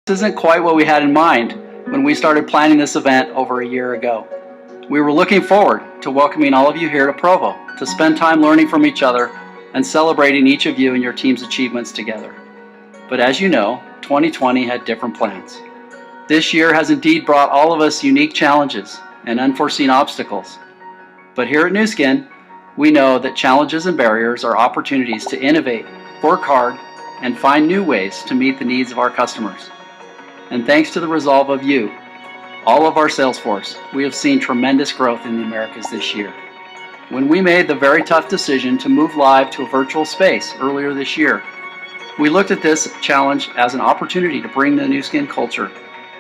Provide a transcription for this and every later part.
This isn't quite what we had in mind when we started planning this event over a year ago. We were looking forward to welcoming all of you here to Provo to spend time learning from each other and celebrating each of you and your team's achievements together. But as you know, 2020 had different plans. This year has indeed brought all of us unique challenges and unforeseen obstacles. But here at Nu Skin, we know that challenges and barriers are opportunities to innovate, work hard, and find new ways to meet the needs of our customers. And thanks to the resolve of you, all of our sales force, we have seen tremendous growth in the Americas this year. When we made the very tough decision to move live to a virtual space earlier this year, we looked at this challenge as an opportunity to bring the Nu Skin culture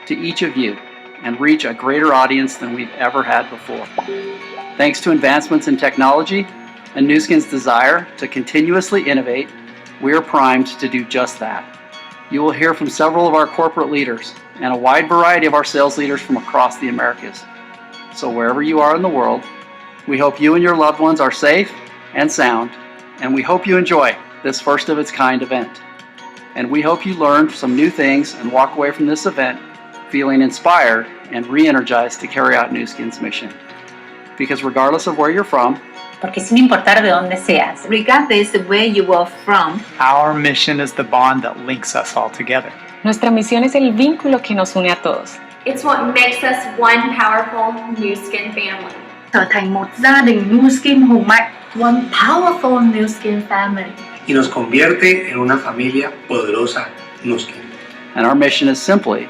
to each of you and reach a greater audience than we've ever had before. Thanks to advancements in technology and Nu Skin's desire to continuously innovate, we are primed to do just that. You will hear from several of our corporate leaders and a wide variety of our sales leaders from across the Americas. So wherever you are in the world, we hope you and your loved ones are safe and sound, and we hope you enjoy this first of its kind event. And we hope you learned some new things and walk away from this event feeling inspired and re-energized to carry out Nu Skin's mission. Because regardless of where you're from, porque sin importar de dónde seas, regardless of where you are from, our mission is the bond that links us all together. Nuestra misión es el vínculo que nos une a todos. It's what makes us one powerful Nu Skin family. trở thành một gia đình Nu Skin hùng mạnh, One powerful Nu Skin family. Y nos convierte en una familia poderosa Nu Skin. and our mission is simply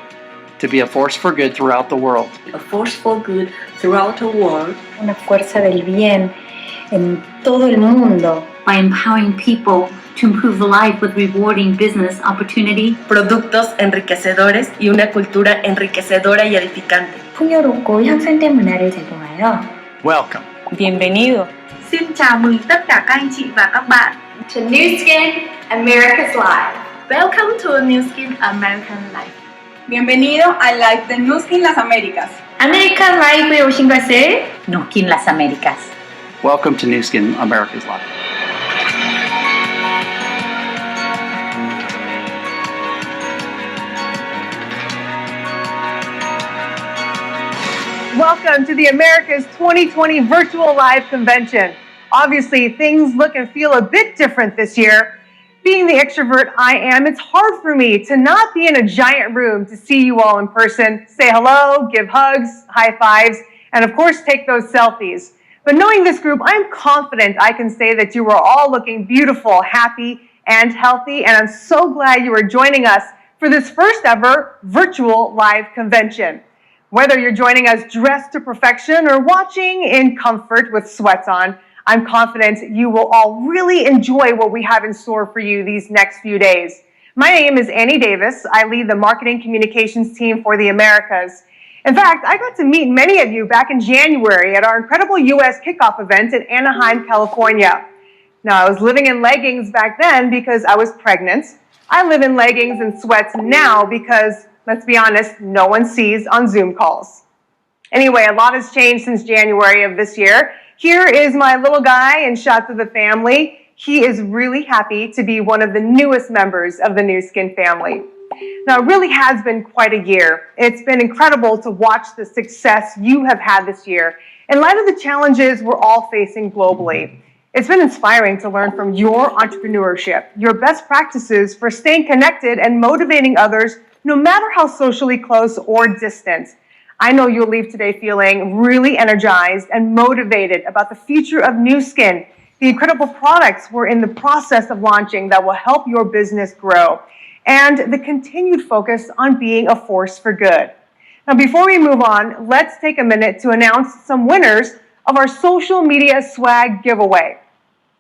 to be a force for good throughout the world. a force for good throughout the world, una fuerza del bien en todo el mundo. By empowering people to improve life with rewarding business opportunity. productos enriquecedores y una cultura enriquecedora y edificante. 풍요롭고 향상된 문화를 제공하여. Welcome. Bienvenido. Xin chào mừng tất cả các anh chị và các bạn. To Nu Skin, America's Live. Welcome to Nu Skin American Life. Bienvenido a Live de Nu Skin Las Américas. American Live에 오신 것을 Nu Skin Las Américas. Welcome to Nu Skin America's Live. Welcome to the Americas 2020 Virtual Live Convention. Obviously, things look and feel a bit different this year. Being the extrovert I am, it's hard for me to not be in a giant room to see you all in person, say hello, give hugs, high fives, and of course take those selfies. But knowing this group, I'm confident I can say that you are all looking beautiful, happy, and healthy, and I'm so glad you are joining us for this first ever virtual live convention. Whether you're joining us dressed to perfection or watching in comfort with sweats on, I'm confident you will all really enjoy what we have in store for you these next few days. My name is Annie Davis. I lead the marketing communications team for the Americas. In fact, I got to meet many of you back in January at our incredible US kickoff event in Anaheim, California. Now, I was living in leggings back then because I was pregnant. I live in leggings and sweats now because, let's be honest, no one sees on Zoom calls. Anyway, a lot has changed since January of this year. Here is my little guy in shots of the family. He is really happy to be one of the newest members of the Nu Skin family. Now, it really has been quite a year. It's been incredible to watch the success you have had this year in light of the challenges we're all facing globally. It's been inspiring to learn from your entrepreneurship, your best practices for staying connected and motivating others no matter how socially close or distant. I know you'll leave today feeling really energized and motivated about the future of Nu Skin, the incredible products we're in the process of launching that will help your business grow, and the continued focus on being a force for good. Now, before we move on, let's take a minute to announce some winners of our social media swag giveaway.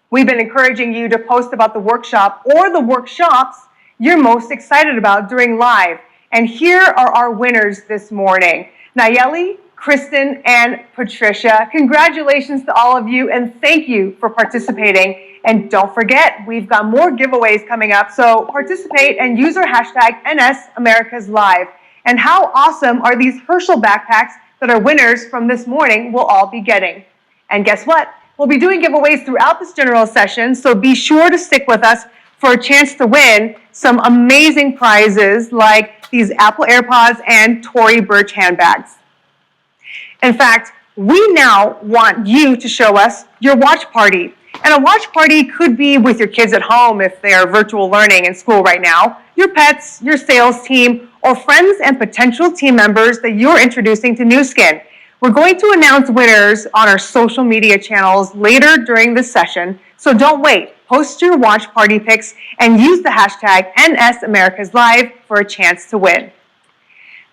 We've been encouraging you to post about the workshop or the workshops you're most excited about during live. And here are our winners this morning. Nayeli, Kristen, and Patricia. Congratulations to all of you, and thank you for participating. And don't forget, we've got more giveaways coming up, so participate and use our hashtag NSAmericasLive. And how awesome are these Herschel backpacks that our winners from this morning will all be getting? And guess what? We'll be doing giveaways throughout this general session, so be sure to stick with us for a chance to win some amazing prizes like these Apple AirPods and Tory Burch handbags. In fact, we now want you to show us your watch party. And a watch party could be with your kids at home if they are virtual learning in school right now, your pets, your sales team, or friends and potential team members that you're introducing to Nu Skin. We're going to announce winners on our social media channels later during this session, so don't wait. Post your watch party pics and use the hashtag NSAmericasLive for a chance to win.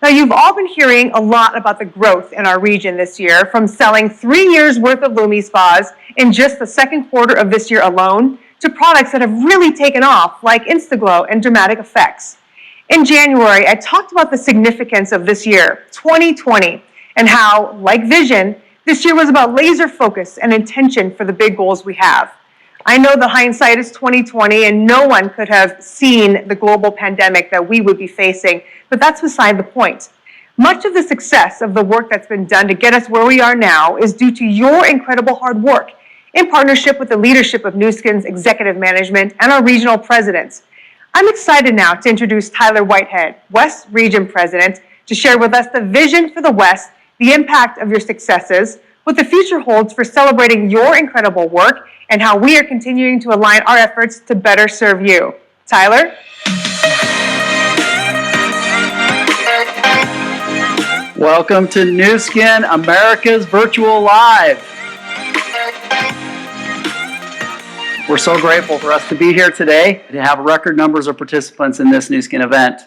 Now, you've all been hearing a lot about the growth in our region this year, from selling 3 years worth of Lumi Spas in just the second quarter of this year alone, to products that have really taken off, like Instaglow and Dramatic Effects. In January, I talked about the significance of this year, 2020, and how, like Vision, this year was about laser focus and intention for the big goals we have. I know the hindsight is 2020 and no one could have seen the global pandemic that we would be facing, but that's beside the point. Much of the success of the work that's been done to get us where we are now is due to your incredible hard work in partnership with the leadership of Nu Skin's executive management and our regional presidents. I'm excited now to introduce Tyler Whitehead, West Region President, to share with us the vision for the West, the impact of your successes, what the future holds for celebrating your incredible work, and how we are continuing to align our efforts to better serve you. Tyler? Welcome to Nu Skin, America's Virtual Live. We're so grateful for us to be here today to have record numbers of participants in this Nu Skin event.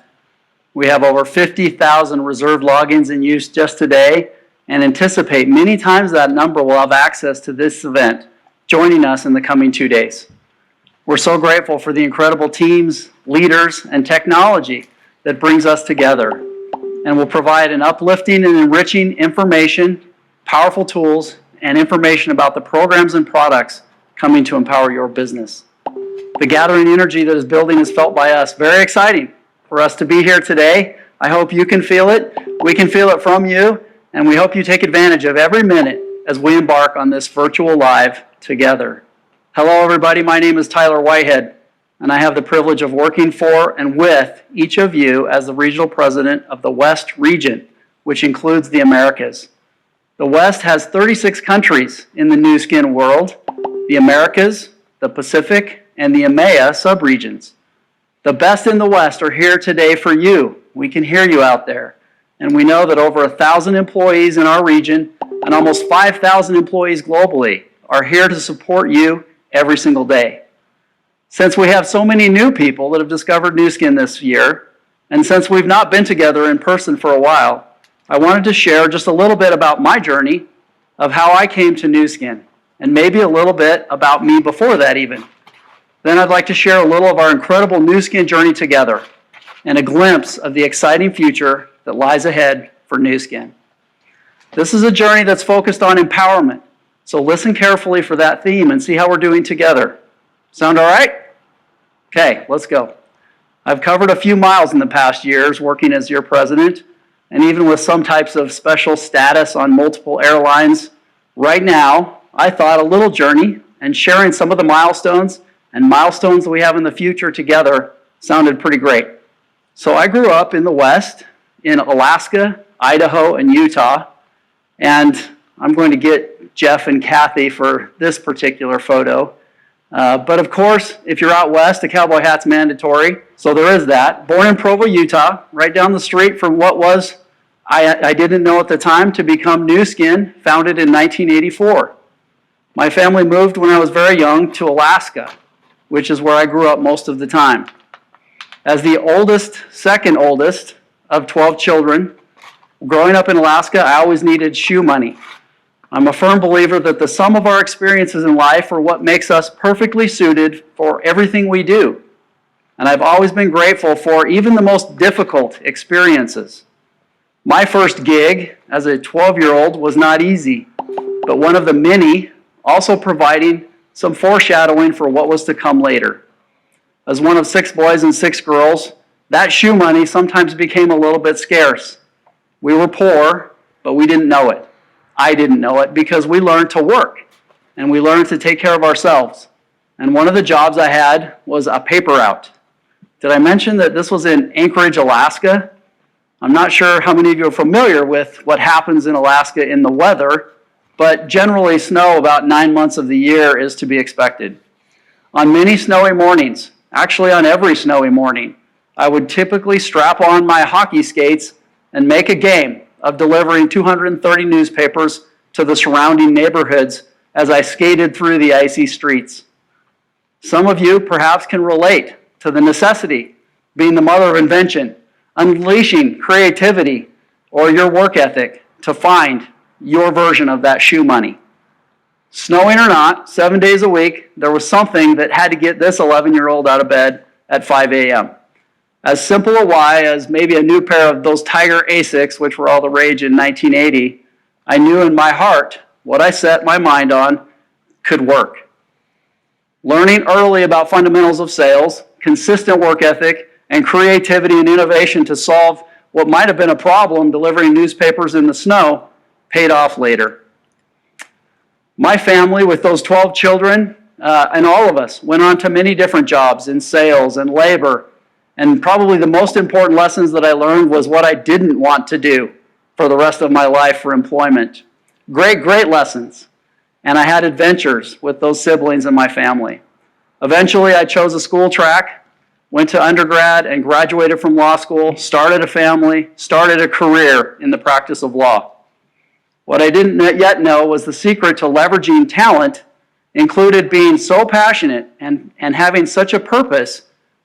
We have over 50,000 reserved logins in use just today, and anticipate many times that number will have access to this event, joining us in the coming 2 days. We're so grateful for the incredible teams, leaders, and technology that brings us together, and will provide an uplifting and enriching information, powerful tools, and information about the programs and products coming to empower your business. The gathering energy that is building is felt by us. Very exciting for us to be here today. I hope you can feel it. We can feel it from you. And we hope you take advantage of every minute as we embark on this virtual live together. Hello, everybody. My name is Tyler Whitehead, and I have the privilege of working for and with each of you as the regional president of the West region, which includes the Americas. The West has 36 countries in the Nu Skin world, the Americas, the Pacific, and the EMEA subregions. The best in the West are here today for you. We can hear you out there. And we know that over 1,000 employees in our region and almost 5,000 employees globally are here to support you every single day. Since we have so many new people that have discovered Nu Skin this year, and since we've not been together in person for a while, I wanted to share just a little bit about my journey of how I came to Nu Skin, and maybe a little bit about me before that even. Then I'd like to share a little of our incredible Nu Skin journey together, and a glimpse of the exciting future that lies ahead for Nu Skin. This is a journey that's focused on empowerment, so listen carefully for that theme and see how we're doing together. Sound all right? Okay, let's go. I've covered a few miles in the past years working as your president, and even with some types of special status on multiple airlines. Right now, I thought a little journey and sharing some of the milestones that we have in the future together sounded pretty great. So I grew up in the West, in Alaska, Idaho, and Utah, and I'm going to get Jeff and Kathy for this particular photo. But of course, if you're out west, a cowboy hat's mandatory, so there is that. Born in Provo, Utah, right down the street from what was, I didn't know at the time, to become Nu Skin, founded in 1984. My family moved when I was very young to Alaska, which is where I grew up most of the time. As the oldest, second oldest of 12 children, growing up in Alaska, I always needed shoe money. I'm a firm believer that the sum of our experiences in life are what makes us perfectly suited for everything we do. And I've always been grateful for even the most difficult experiences. My first gig as a 12-year-old was not easy, but one of the many, also providing some foreshadowing for what was to come later. As one of 6 boys and 6 girls, that shoe money sometimes became a little bit scarce. We were poor, but we didn't know it. I didn't know it because we learned to work and we learned to take care of ourselves. And one of the jobs I had was a paper route. Did I mention that this was in Anchorage, Alaska? I'm not sure how many of you are familiar with what happens in Alaska in the weather, but generally snow about 9 months of the year is to be expected. On many snowy mornings, actually on every snowy morning, I would typically strap on my hockey skates and make a game of delivering 230 newspapers to the surrounding neighborhoods as I skated through the icy streets. Some of you perhaps can relate to the necessity, being the mother of invention, unleashing creativity or your work ethic to find your version of that shoe money. Snowing or not, 7 days a week, there was something that had to get this 11-year-old out of bed at 5 a.m. As simple a why as maybe a new pair of those Tiger Asics, which were all the rage in 1980, I knew in my heart what I set my mind on could work. Learning early about fundamentals of sales, consistent work ethic, and creativity and innovation to solve what might have been a problem delivering newspapers in the snow paid off later. My family, with those 12 children, and all of us, went on to many different jobs in sales and labor, and probably the most important lessons that I learned was what I didn't want to do for the rest of my life for employment. Great lessons. And I had adventures with those siblings in my family. Eventually, I chose a school track, went to undergrad and graduated from law school, started a family, started a career in the practice of law. What I didn't yet know was the secret to leveraging talent included being so passionate and having such a purpose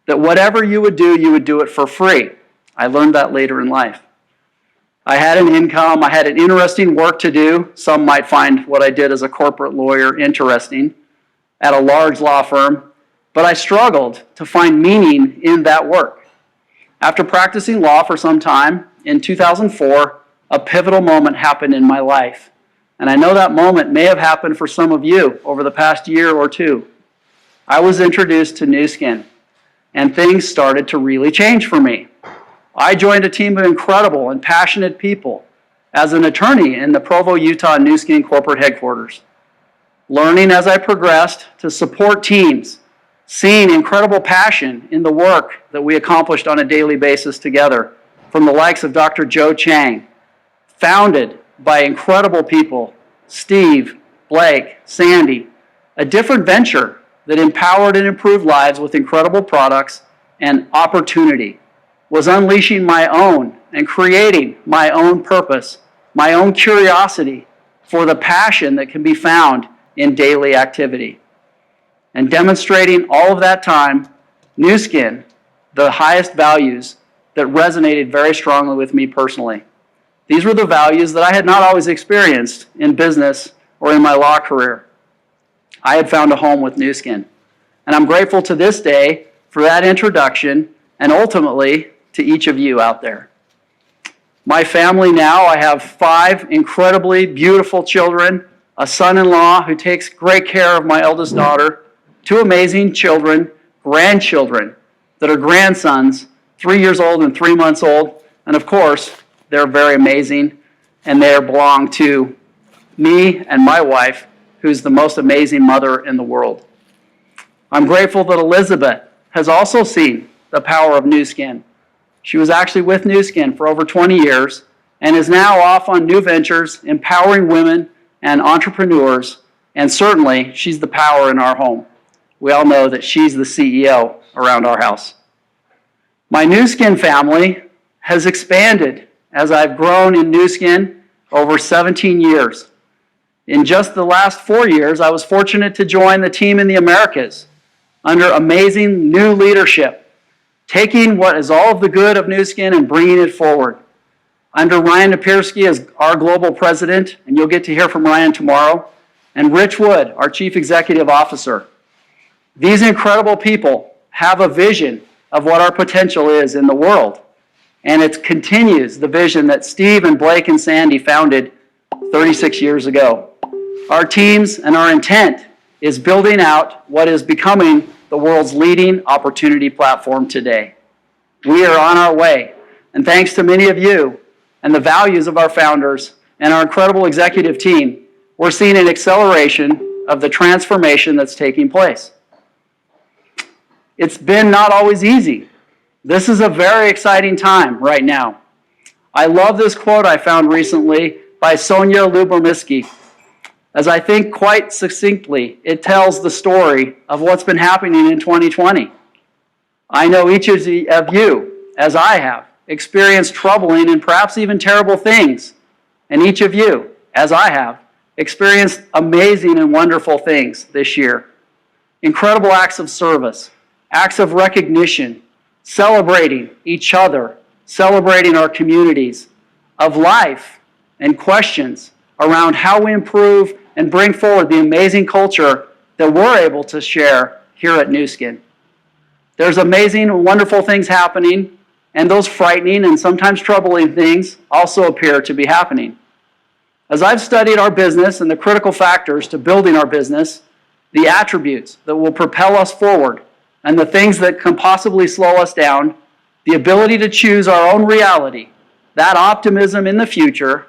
that whatever you would do it for free. I learned that later in life. I had an income, I had an interesting work to do. Some might find what I did as a corporate lawyer interesting at a large law firm, but I struggled to find meaning in that work. After practicing law for some time, in 2004, a pivotal moment happened in my life. And I know that moment may have happened for some of you over the past year or two. I was introduced to Nu Skin, and things started to really change for me. I joined a team of incredible and passionate people as an attorney in the Provo, Utah Nu Skin corporate headquarters. Learning as I progressed to support teams, seeing incredible passion in the work that we accomplished on a daily basis together from the likes of Dr. Joe Chang, founded by incredible people, Steve, Blake, Sandy, a different venture that empowered and improved lives with incredible products and opportunity, was unleashing my own and creating my own purpose, my own curiosity for the passion that can be found in daily activity. And demonstrating all of that time, Nu Skin, the highest values that resonated very strongly with me personally. These were the values that I had not always experienced in business or in my law career. I had found a home with Nu Skin. And I'm grateful to this day for that introduction and ultimately to each of you out there. My family now, I have 5 incredibly beautiful children, a son-in-law who takes great care of my eldest daughter, 2 amazing children, grandchildren that are grandsons, 3 years old and 3 months old, and of course, they're very amazing, and they belong to me and my wife, who's the most amazing mother in the world. I'm grateful that Elizabeth has also seen the power of Nu Skin. She was actually with Nu Skin for over 20 years and is now off on new ventures, empowering women and entrepreneurs, and certainly she's the power in our home. We all know that she's the CEO around our house. My Nu Skin family has expanded as I've grown in Nu Skin over 17 years. In just the last 4 years, I was fortunate to join the team in the Americas under amazing new leadership, taking what is all of the good of Nu Skin and bringing it forward. Under Ryan Napierski as our global president, and you'll get to hear from Ryan tomorrow, and Rich Wood, our chief executive officer. These incredible people have a vision of what our potential is in the world. And it continues the vision that Steve and Blake and Sandy founded 36 years ago. Our teams and our intent is building out what is becoming the world's leading opportunity platform today. We are on our way, and thanks to many of you and the values of our founders and our incredible executive team, we're seeing an acceleration of the transformation that's taking place. It's been not always easy. This is a very exciting time right now. I love this quote I found recently by Sonia Lyubomirsky. As I think quite succinctly, it tells the story of what's been happening in 2020. I know each of you, as I have, experienced troubling and perhaps even terrible things. And each of you, as I have, experienced amazing and wonderful things this year. Incredible acts of service, acts of recognition, celebrating each other, celebrating our communities, of life and questions around how we improve and bring forward the amazing culture that we're able to share here at Nu Skin. There's amazing and wonderful things happening, and those frightening and sometimes troubling things also appear to be happening. As I've studied our business and the critical factors to building our business, the attributes that will propel us forward, and the things that can possibly slow us down, the ability to choose our own reality, that optimism in the future,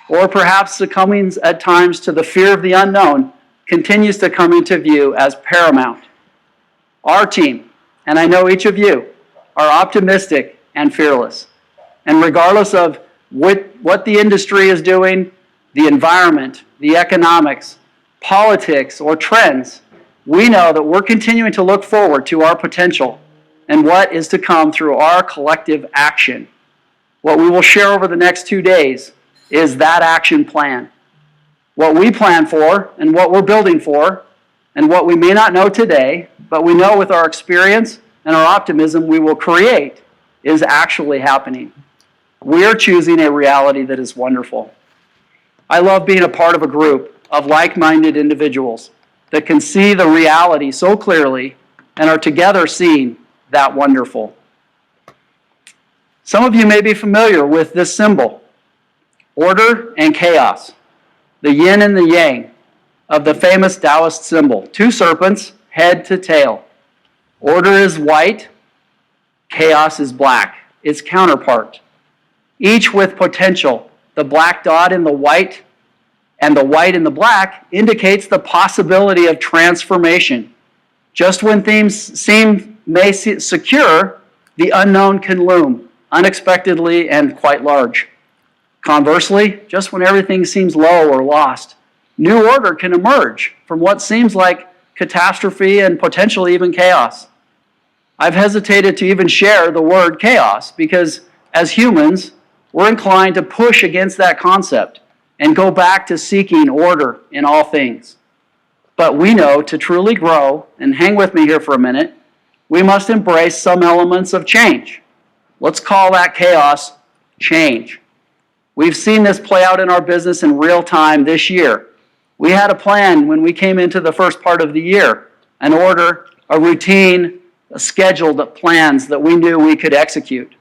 or perhaps succumbing at times to the fear of the unknown, continues to come into view as paramount. Our team, and I know each of you, are optimistic and fearless. And regardless of what the industry is doing, the environment, the economics, politics, or trends, we know that we're continuing to look forward to our potential and what is to come through our collective action. What we will share over the next 2 days is that action plan. What we plan for and what we're building for, and what we may not know today, but we know with our experience and our optimism we will create, is actually happening. We are choosing a reality that is wonderful. I love being a part of a group of like-minded individuals that can see the reality so clearly and are together seeing that wonderful. Some of you may be familiar with this symbol, order and chaos, the yin and the yang of the famous Taoist symbol, 2 serpents, head to tail. Order is white, chaos is black, its counterpart. Each with potential. The black dot in the white and the white in the black indicates the possibility of transformation. Just when things may seem secure, the unknown can loom unexpectedly and quite large. Conversely, just when everything seems low or lost, new order can emerge from what seems like catastrophe and potentially even chaos. I've hesitated to even share the word chaos because as humans, we're inclined to push against that concept and go back to seeking order in all things. But we know to truly grow, and hang with me here for a minute, we must embrace some elements of change. Let's call that chaos change. We've seen this play out in our business in real time this year. We had a plan when we came into the first part of the year, an order, a routine, a scheduled plans that we knew we could execute.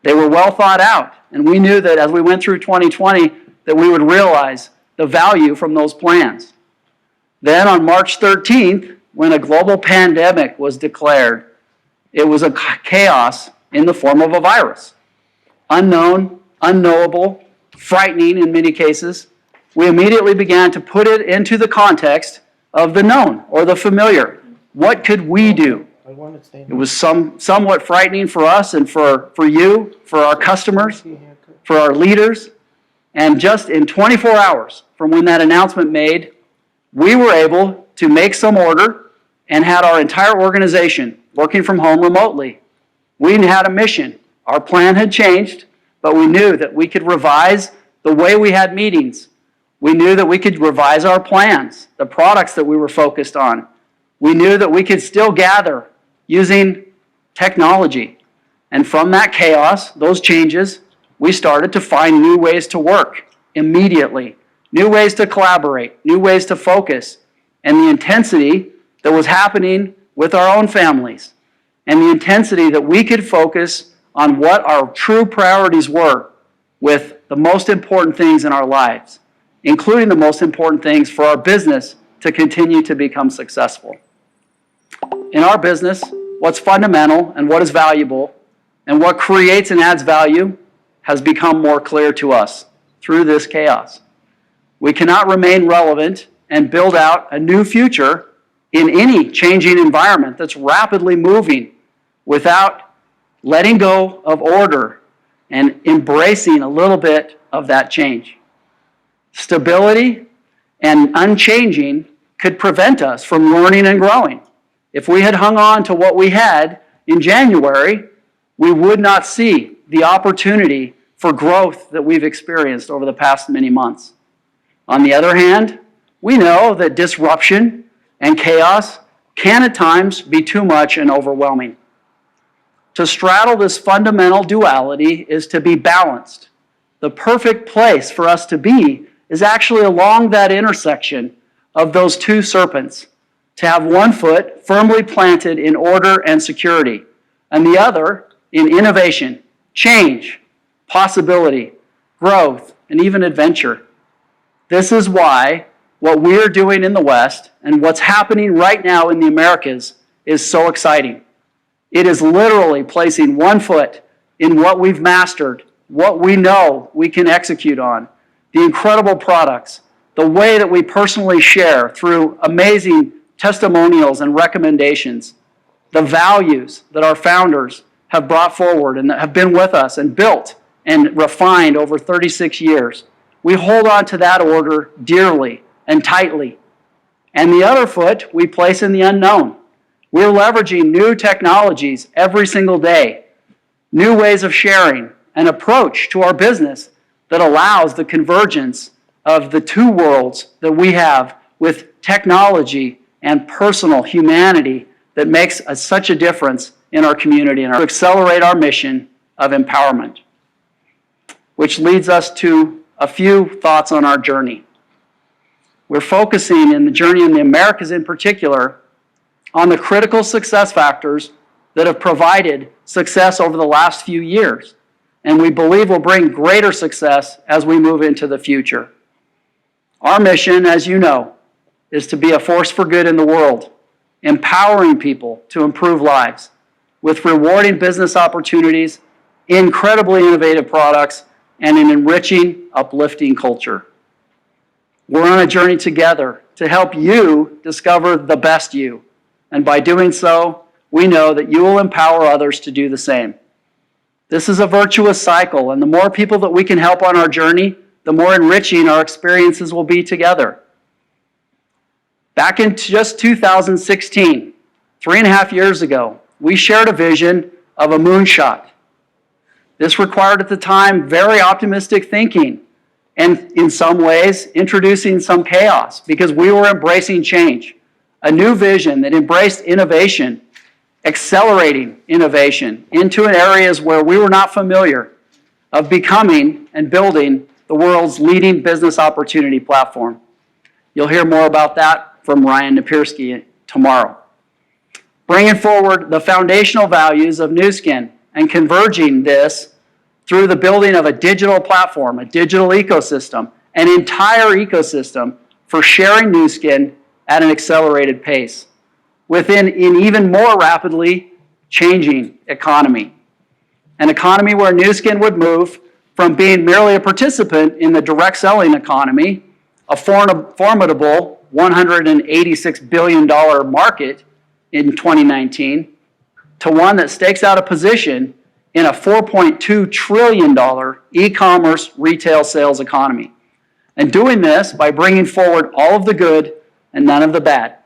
They were well thought out, and we knew that as we went through 2020 that we would realize the value from those plans. Then on March 13th, when a global pandemic was declared, it was a chaos in the form of a virus. Unknown, unknowable, frightening in many cases. We immediately began to put it into the context of the known or the familiar. What could we do? It was somewhat frightening for us and for you, for our customers, for our leaders. And just in 24 hours from when that announcement made, we were able to make some order and had our entire organization working from home remotely. We had a mission. Our plan had changed, but we knew that we could revise the way we had meetings. We knew that we could revise our plans, the products that we were focused on. We knew that we could still gather using technology. And from that chaos, those changes, we started to find new ways to work immediately, new ways to collaborate, new ways to focus, and the intensity that was happening with our own families, and the intensity that we could focus on what our true priorities were with the most important things in our lives, including the most important things for our business to continue to become successful. In our business, what's fundamental and what is valuable and what creates and adds value has become more clear to us through this chaos. We cannot remain relevant and build out a new future in any changing environment that's rapidly moving without letting go of order and embracing a little bit of that change. Stability and unchanging could prevent us from learning and growing. If we had hung on to what we had in January, we would not see the opportunity for growth that we've experienced over the past many months. On the other hand, we know that disruption and chaos can at times be too much and overwhelming. To straddle this fundamental duality is to be balanced. The perfect place for us to be is actually along that intersection of those two serpents, to have one foot firmly planted in order and security, and the other in innovation, change, possibility, growth, and even adventure. This is why what we're doing in the West and what's happening right now in the Americas is so exciting. It is literally placing one foot in what we've mastered, what we know we can execute on, the incredible products, the way that we personally share through amazing testimonials and recommendations, the values that our founders have brought forward and that have been with us and built and refined over 36 years. We hold on to that order dearly and tightly. And the other foot we place in the unknown. We're leveraging new technologies every single day, new ways of sharing, an approach to our business that allows the convergence of the two worlds that we have with technology and personal humanity that makes such a difference in our community and to accelerate our mission of empowerment. Which leads us to a few thoughts on our journey. We're focusing in the journey in the Americas in particular on the critical success factors that have provided success over the last few years, and we believe will bring greater success as we move into the future. Our mission, as you know, is to be a force for good in the world, empowering people to improve lives with rewarding business opportunities, incredibly innovative products, and an enriching, uplifting culture. We're on a journey together to help you discover the best you, and by doing so, we know that you will empower others to do the same. This is a virtuous cycle, and the more people that we can help on our journey, the more enriching our experiences will be together. Back in just 2016, 3.5 years ago, we shared a vision of a moonshot. This required at the time very optimistic thinking and in some ways introducing some chaos because we were embracing change. A new vision that embraced innovation, accelerating innovation into areas where we were not familiar, of becoming and building the world's leading business opportunity platform. You'll hear more about that from Ryan Napierski tomorrow. Bringing forward the foundational values of Nu Skin and converging this through the building of a digital platform, a digital ecosystem, an entire ecosystem for sharing Nu Skin at an accelerated pace within an even more rapidly changing economy. An economy where Nu Skin would move from being merely a participant in the direct selling economy, a formidable $186 billion market in 2019, to one that stakes out a position in a $4.2 trillion e-commerce retail sales economy. And doing this by bringing forward all of the good and none of the bad.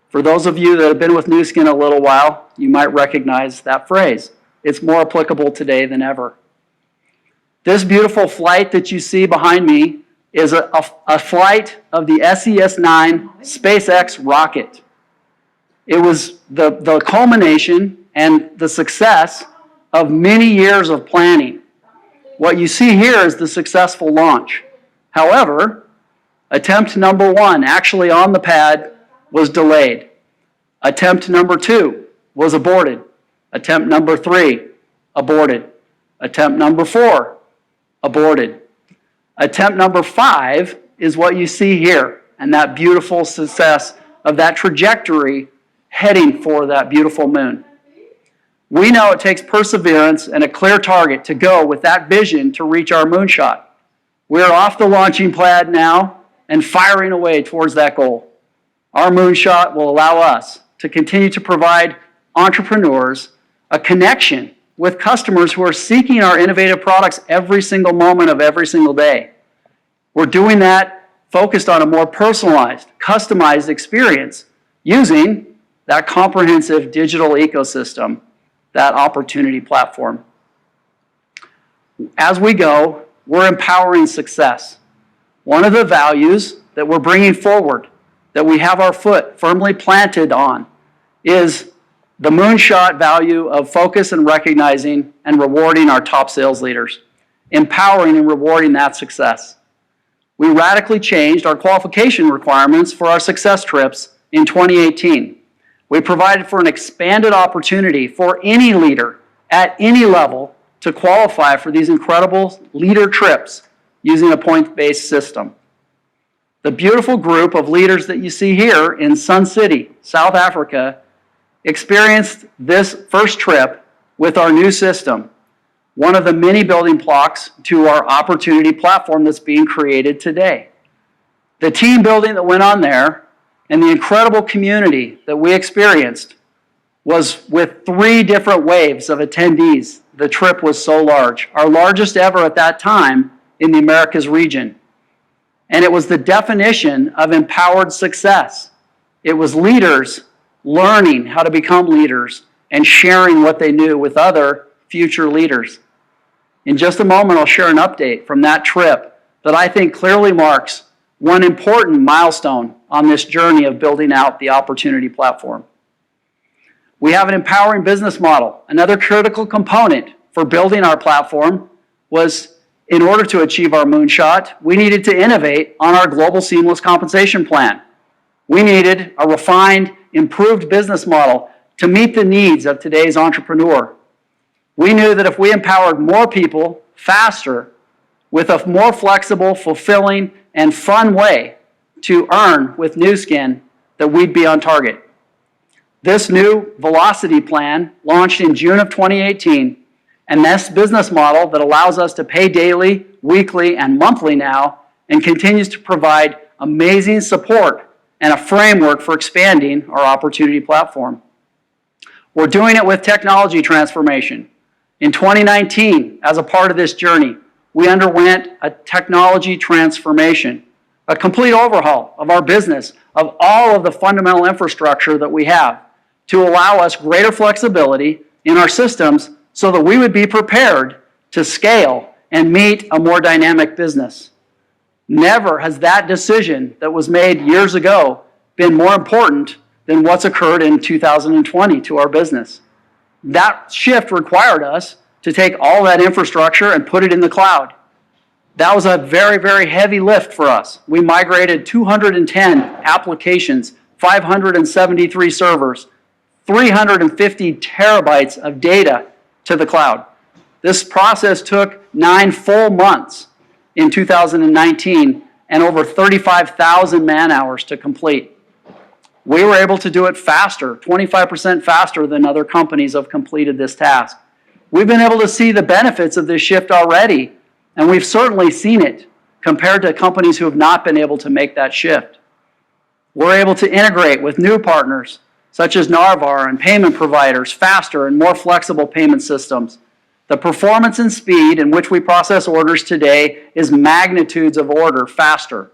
For those of you that have been with Nu Skin a little while, you might recognize that phrase. It's more applicable today than ever. This beautiful flight that you see behind me is a flight of the SES-9 SpaceX rocket. It was the culmination and the success of many years of planning. What you see here is the successful launch. However, attempt number 1, actually on the pad, was delayed. Attempt number 2 was aborted. Attempt number 3, aborted. Attempt number 4, aborted. Attempt number 5 is what you see here, and that beautiful success of that trajectory heading for that beautiful moon. We know it takes perseverance and a clear target to go with that vision to reach our moonshot. We're off the launching pad now and firing away towards that goal. Our moonshot will allow us to continue to provide entrepreneurs a connection with customers who are seeking our innovative products every single moment of every single day. We're doing that focused on a more personalized, customized experience using that comprehensive digital ecosystem, that opportunity platform. As we go, we're empowering success. One of the values that we're bringing forward, that we have our foot firmly planted on, is the moonshot value of focus and recognizing and rewarding our top sales leaders, empowering and rewarding that success. We radically changed our qualification requirements for our success trips in 2018. We provided for an expanded opportunity for any leader at any level to qualify for these incredible leader trips using a point-based system. The beautiful group of leaders that you see here in Sun City, South Africa, experienced this first trip with our new system, one of the many building blocks to our opportunity platform that's being created today. The team building that went on there and the incredible community that we experienced was with 3 different waves of attendees. The trip was so large, our largest ever at that time in the Americas region. And it was the definition of empowered success. It was leaders learning how to become leaders and sharing what they knew with other future leaders. In just a moment, I'll share an update from that trip that I think clearly marks one important milestone on this journey of building out the opportunity platform. We have an empowering business model. Another critical component for building our platform was, in order to achieve our moonshot, we needed to innovate on our global seamless compensation plan. We needed a refined, improved business model to meet the needs of today's entrepreneur. We knew that if we empowered more people faster with a more flexible, fulfilling, and fun way to earn with Nu Skin, that we'd be on target. This new Velocity plan launched in June of 2018, and this business model that allows us to pay daily, weekly, and monthly now, and continues to provide amazing support and a framework for expanding our opportunity platform. We're doing it with technology transformation. In 2019, as a part of this journey, we underwent a technology transformation, a complete overhaul of our business, of all of the fundamental infrastructure that we have, to allow us greater flexibility in our systems so that we would be prepared to scale and meet a more dynamic business. Never has that decision that was made years ago been more important than what's occurred in 2020 to our business. That shift required us to take all that infrastructure and put it in the cloud. That was a very, very heavy lift for us. We migrated 210 applications, 573 servers, 350 terabytes of data to the cloud. This process took 9 full months in 2019 and over 35,000 man-hours to complete. We were able to do it faster, 25% faster than other companies have completed this task. We've been able to see the benefits of this shift already, and we've certainly seen it compared to companies who have not been able to make that shift. We're able to integrate with new partners such as Narvar and payment providers, faster and more flexible payment systems. The performance and speed in which we process orders today is magnitudes of order faster.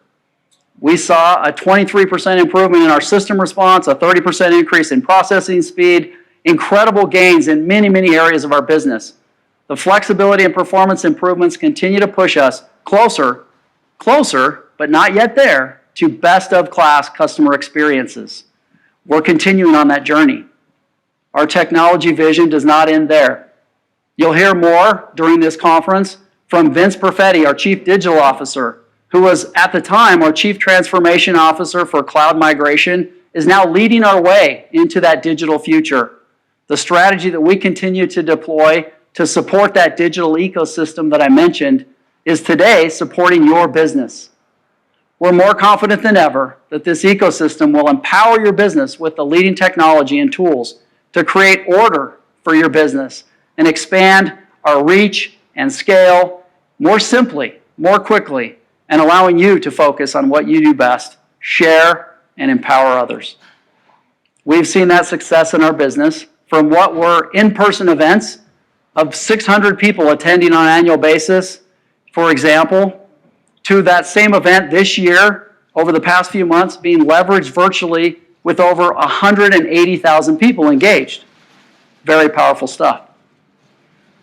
We saw a 23% improvement in our system response, a 30% increase in processing speed, incredible gains in many, many areas of our business. The flexibility and performance improvements continue to push us closer, but not yet there, to best-of-class customer experiences. We're continuing on that journey. Our technology vision does not end there. You'll hear more during this conference from Vince Perfetti, our Chief Digital Officer, who was at the time our Chief Transformation Officer for Cloud Migration, is now leading our way into that digital future. The strategy that we continue to deploy to support that digital ecosystem that I mentioned is today supporting your business. We're more confident than ever that this ecosystem will empower your business with the leading technology and tools to create order for your business and expand our reach and scale more simply, more quickly, and allowing you to focus on what you do best, share and empower others. We've seen that success in our business from what were in-person events of 600 people attending on an annual basis, for example, to that same event this year, over the past few months, being leveraged virtually with over 180,000 people engaged. Very powerful stuff.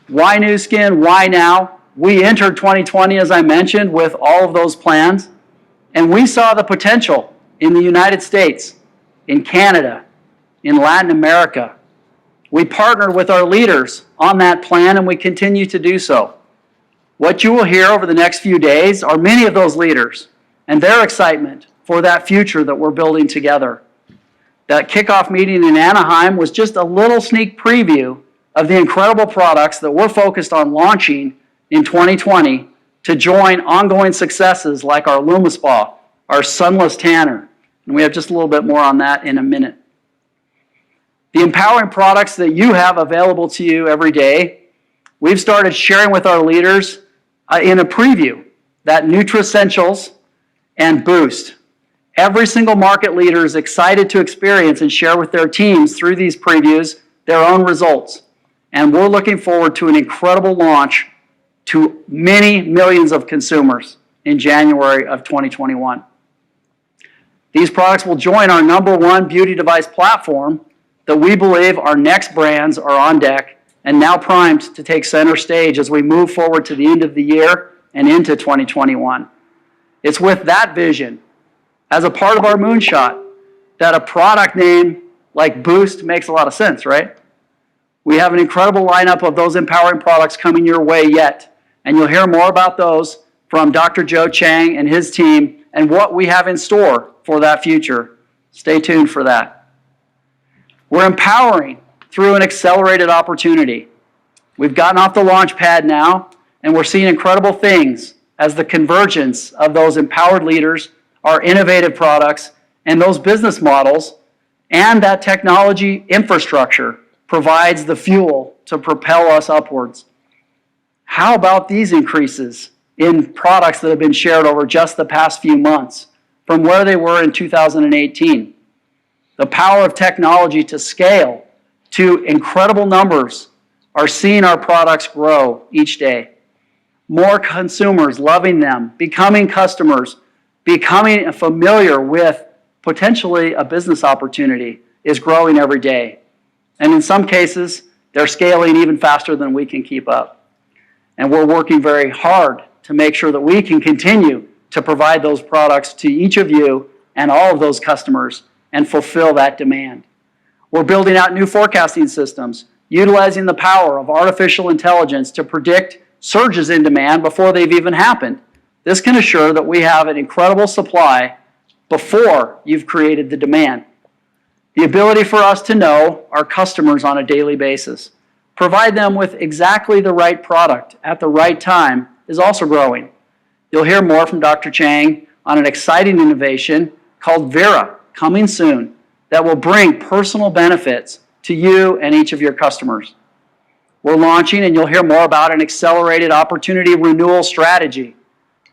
Why Nu Skin? Why now? We entered 2020, as I mentioned, with all of those plans, and we saw the potential in the United States, in Canada, in Latin America. We partnered with our leaders on that plan, and we continue to do so. What you will hear over the next few days are many of those leaders and their excitement for that future that we're building together. That kickoff meeting in Anaheim was just a little sneak preview of the incredible products that we're focused on launching in 2020 to join ongoing successes like our LumiSpa, our Sunless Tanner. And we have just a little bit more on that in a minute. The empowering products that you have available to you every day, we've started sharing with our leaders in a preview, that Nutricentials and Boost. Every single market leader is excited to experience and share with their teams through these previews their own results. And we're looking forward to an incredible launch to many millions of consumers in January of 2021. These products will join our #1 beauty device platform that we believe our next brands are on deck and now primed to take center stage as we move forward to the end of the year and into 2021. It's with that vision, as a part of our moonshot, that a product name like Boost makes a lot of sense, right? We have an incredible lineup of those empowering products coming your way yet, and you'll hear more about those from Dr. Joe Chang and his team and what we have in store for that future. Stay tuned for that. We're empowering through an accelerated opportunity. We've gotten off the launch pad now, and we're seeing incredible things as the convergence of those empowered leaders, our innovative products, and those business models, and that technology infrastructure provides the fuel to propel us upwards. How about these increases in products that have been shared over just the past few months from where they were in 2018? The power of technology to scale to incredible numbers are seeing our products grow each day. More consumers loving them, becoming customers, becoming familiar with potentially a business opportunity is growing every day. And in some cases, they're scaling even faster than we can keep up. And we're working very hard to make sure that we can continue to provide those products to each of you and all of those customers and fulfill that demand. We're building out new forecasting systems, utilizing the power of artificial intelligence to predict surges in demand before they've even happened. This can assure that we have an incredible supply before you've created the demand. The ability for us to know our customers on a daily basis, provide them with exactly the right product at the right time, is also growing. You'll hear more from Dr. Chang on an exciting innovation called Vera, coming soon, that will bring personal benefits to you and each of your customers. We're launching, and you'll hear more about, an accelerated opportunity renewal strategy.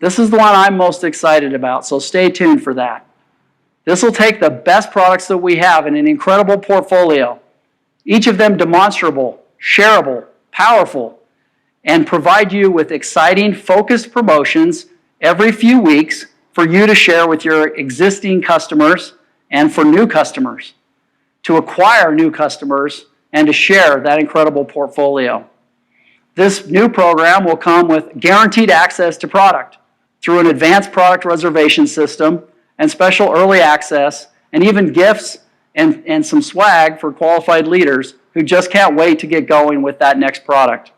This is the one I'm most excited about, so stay tuned for that. This will take the best products that we have in an incredible portfolio, each of them demonstrable, shareable, powerful, and provide you with exciting, focused promotions every few weeks for you to share with your existing customers and for new customers, to acquire new customers and to share that incredible portfolio. This new program will come with guaranteed access to product through an advanced product reservation system and special early access, and even gifts and some swag for qualified leaders who just can't wait to get going with that next product.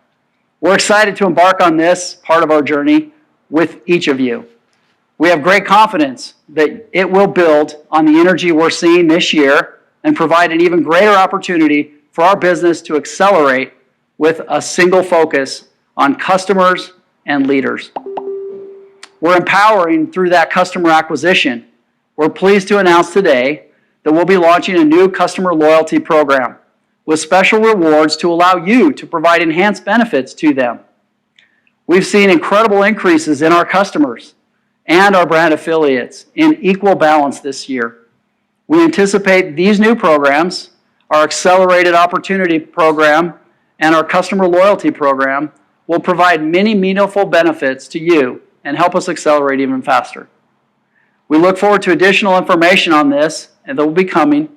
We're excited to embark on this part of our journey with each of you. We have great confidence that it will build on the energy we're seeing this year and provide an even greater opportunity for our business to accelerate with a single focus on customers and leaders. We're empowering through that customer acquisition. We're pleased to announce today that we'll be launching a new customer loyalty program with special rewards to allow you to provide enhanced benefits to them. We've seen incredible increases in our customers and our brand affiliates in equal balance this year. We anticipate these new programs, our Accelerated Opportunity Program and our customer loyalty program will provide many meaningful benefits to you and help us accelerate even faster. We look forward to additional information on this and that will be coming,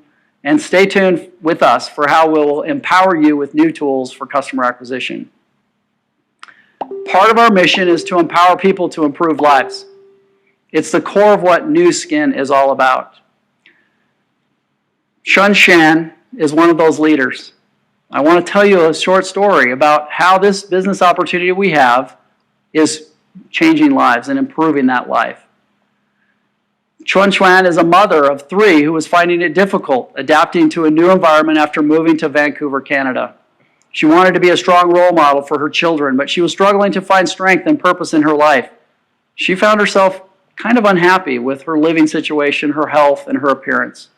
and stay tuned with us for how we will empower you with new tools for customer acquisition. Part of our mission is to empower people to improve lives. It's the core of what Nu Skin is all about. Shun Shan is one of those leaders. I want to tell you a short story about how this business opportunity we have is changing lives and improving that life. Chuan Chuan is a mother of 3 who was finding it difficult adapting to a new environment after moving to Vancouver, Canada. She wanted to be a strong role model for her children, but she was struggling to find strength and purpose in her life. She found herself kind of unhappy with her living situation, her health, and her appearance.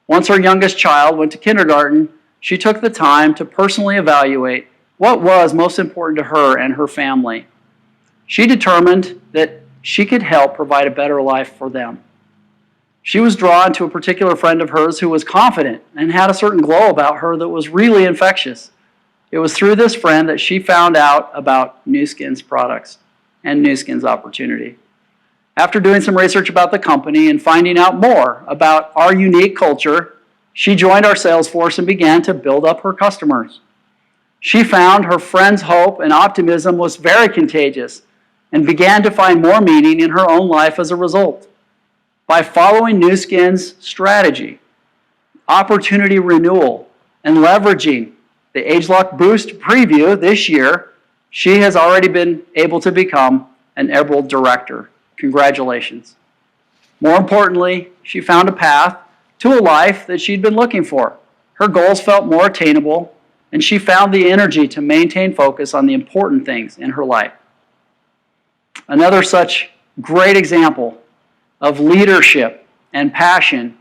Once her youngest child went to kindergarten, she took the time to personally evaluate what was most important to her and her family. She determined that she could help provide a better life for them. She was drawn to a particular friend of hers who was confident and had a certain glow about her that was really infectious. It was through this friend that she found out about Nu Skin's products and Nu Skin's opportunity. After doing some research about the company and finding out more about our unique culture, she joined our sales force and began to build up her customers. She found her friend's hope and optimism was very contagious and began to find more meaning in her own life as a result. By following Nu Skin's strategy, opportunity renewal, and leveraging the ageLOC Boost preview this year, she has already been able to become an Emerald Director. Congratulations. More importantly, she found a path to a life that she'd been looking for. Her goals felt more attainable, and she found the energy to maintain focus on the important things in her life. Another such great example of leadership and passion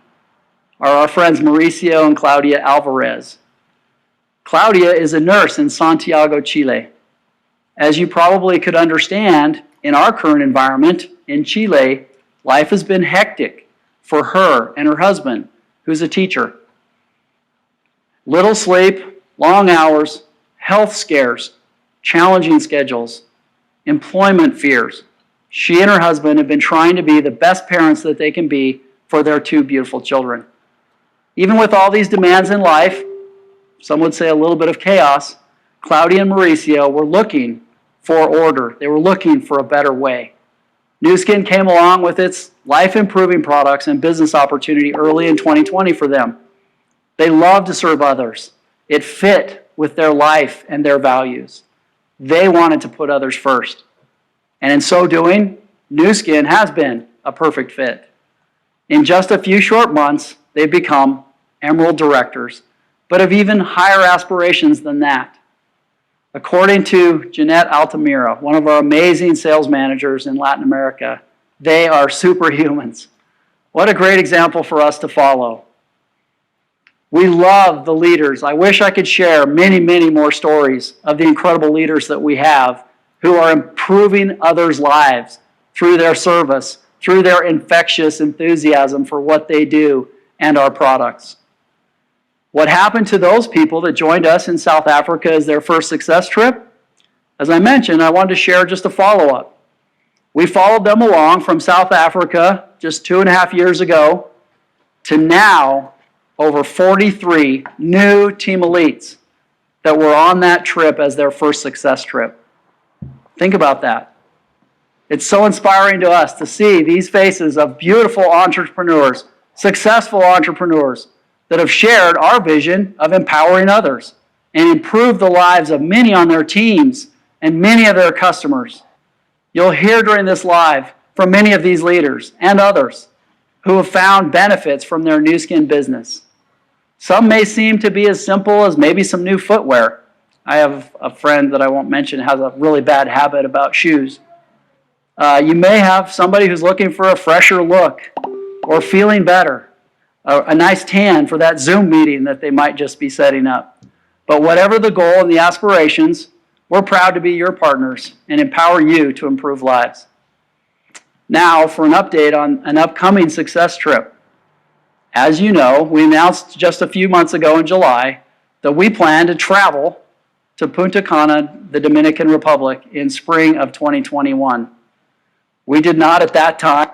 are our friends Mauricio and Claudia Alvarez. Claudia is a nurse in Santiago, Chile. As you probably could understand, in our current environment in Chile, life has been hectic for her and her husband, who's a teacher. Little sleep, long hours, health scares, challenging schedules, employment fears. She and her husband have been trying to be the best parents that they can be for their 2 beautiful children. Even with all these demands in life, some would say a little bit of chaos, Claudia and Mauricio were looking for order. They were looking for a better way. Nu Skin came along with its life-improving products and business opportunity early in 2020 for them. They love to serve others. It fit with their life and their values. They wanted to put others first. And in so doing, Nu Skin has been a perfect fit. In just a few short months, they've become Emerald Directors, but have even higher aspirations than that. According to Jeanette Altamira, one of our amazing sales managers in Latin America, they are superhumans. What a great example for us to follow. We love the leaders. I wish I could share many, many more stories of the incredible leaders that we have who are improving others' lives through their service, through their infectious enthusiasm for what they do and our products. What happened to those people that joined us in South Africa as their first success trip? As I mentioned, I wanted to share just a follow-up. We followed them along from South Africa just 2.5 years ago to now over 43 new team elites that were on that trip as their first success trip. Think about that. It's so inspiring to us to see these faces of beautiful entrepreneurs, successful entrepreneurs that have shared our vision of empowering others and improved the lives of many on their teams and many of their customers. You'll hear during this live from many of these leaders and others who have found benefits from their Nu Skin business. Some may seem to be as simple as maybe some new footwear. I have a friend that I won't mention has a really bad habit about shoes. You may have somebody who's looking for a fresher look or feeling better, a nice tan for that Zoom meeting that they might just be setting up. But whatever the goal and the aspirations, we're proud to be your partners and empower you to improve lives. Now for an update on an upcoming success trip. As you know, we announced just a few months ago in July that we plan to travel to Punta Cana, the Dominican Republic, in spring of 2021. We did not at that time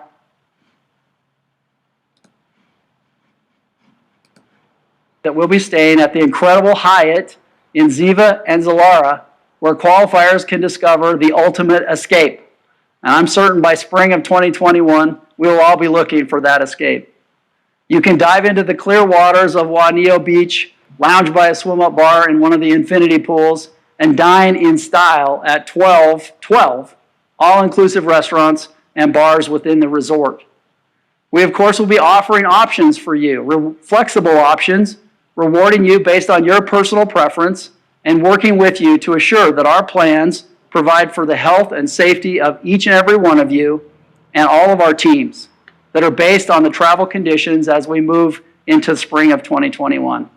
that we'll be staying at the incredible Hyatt in Ziva and Zilara, where qualifiers can discover the ultimate escape. And I'm certain by spring of 2021, we will all be looking for that escape. You can dive into the clear waters of Juanillo Beach, lounge by a swim-up bar in one of the infinity pools, and dine in style at 12 all-inclusive restaurants and bars within the resort. We, of course, will be offering options for you, flexible options, rewarding you based on your personal preference and working with you to assure that our plans provide for the health and safety of each and every one of you and all of our teams that are based on the travel conditions as we move into spring of 2021.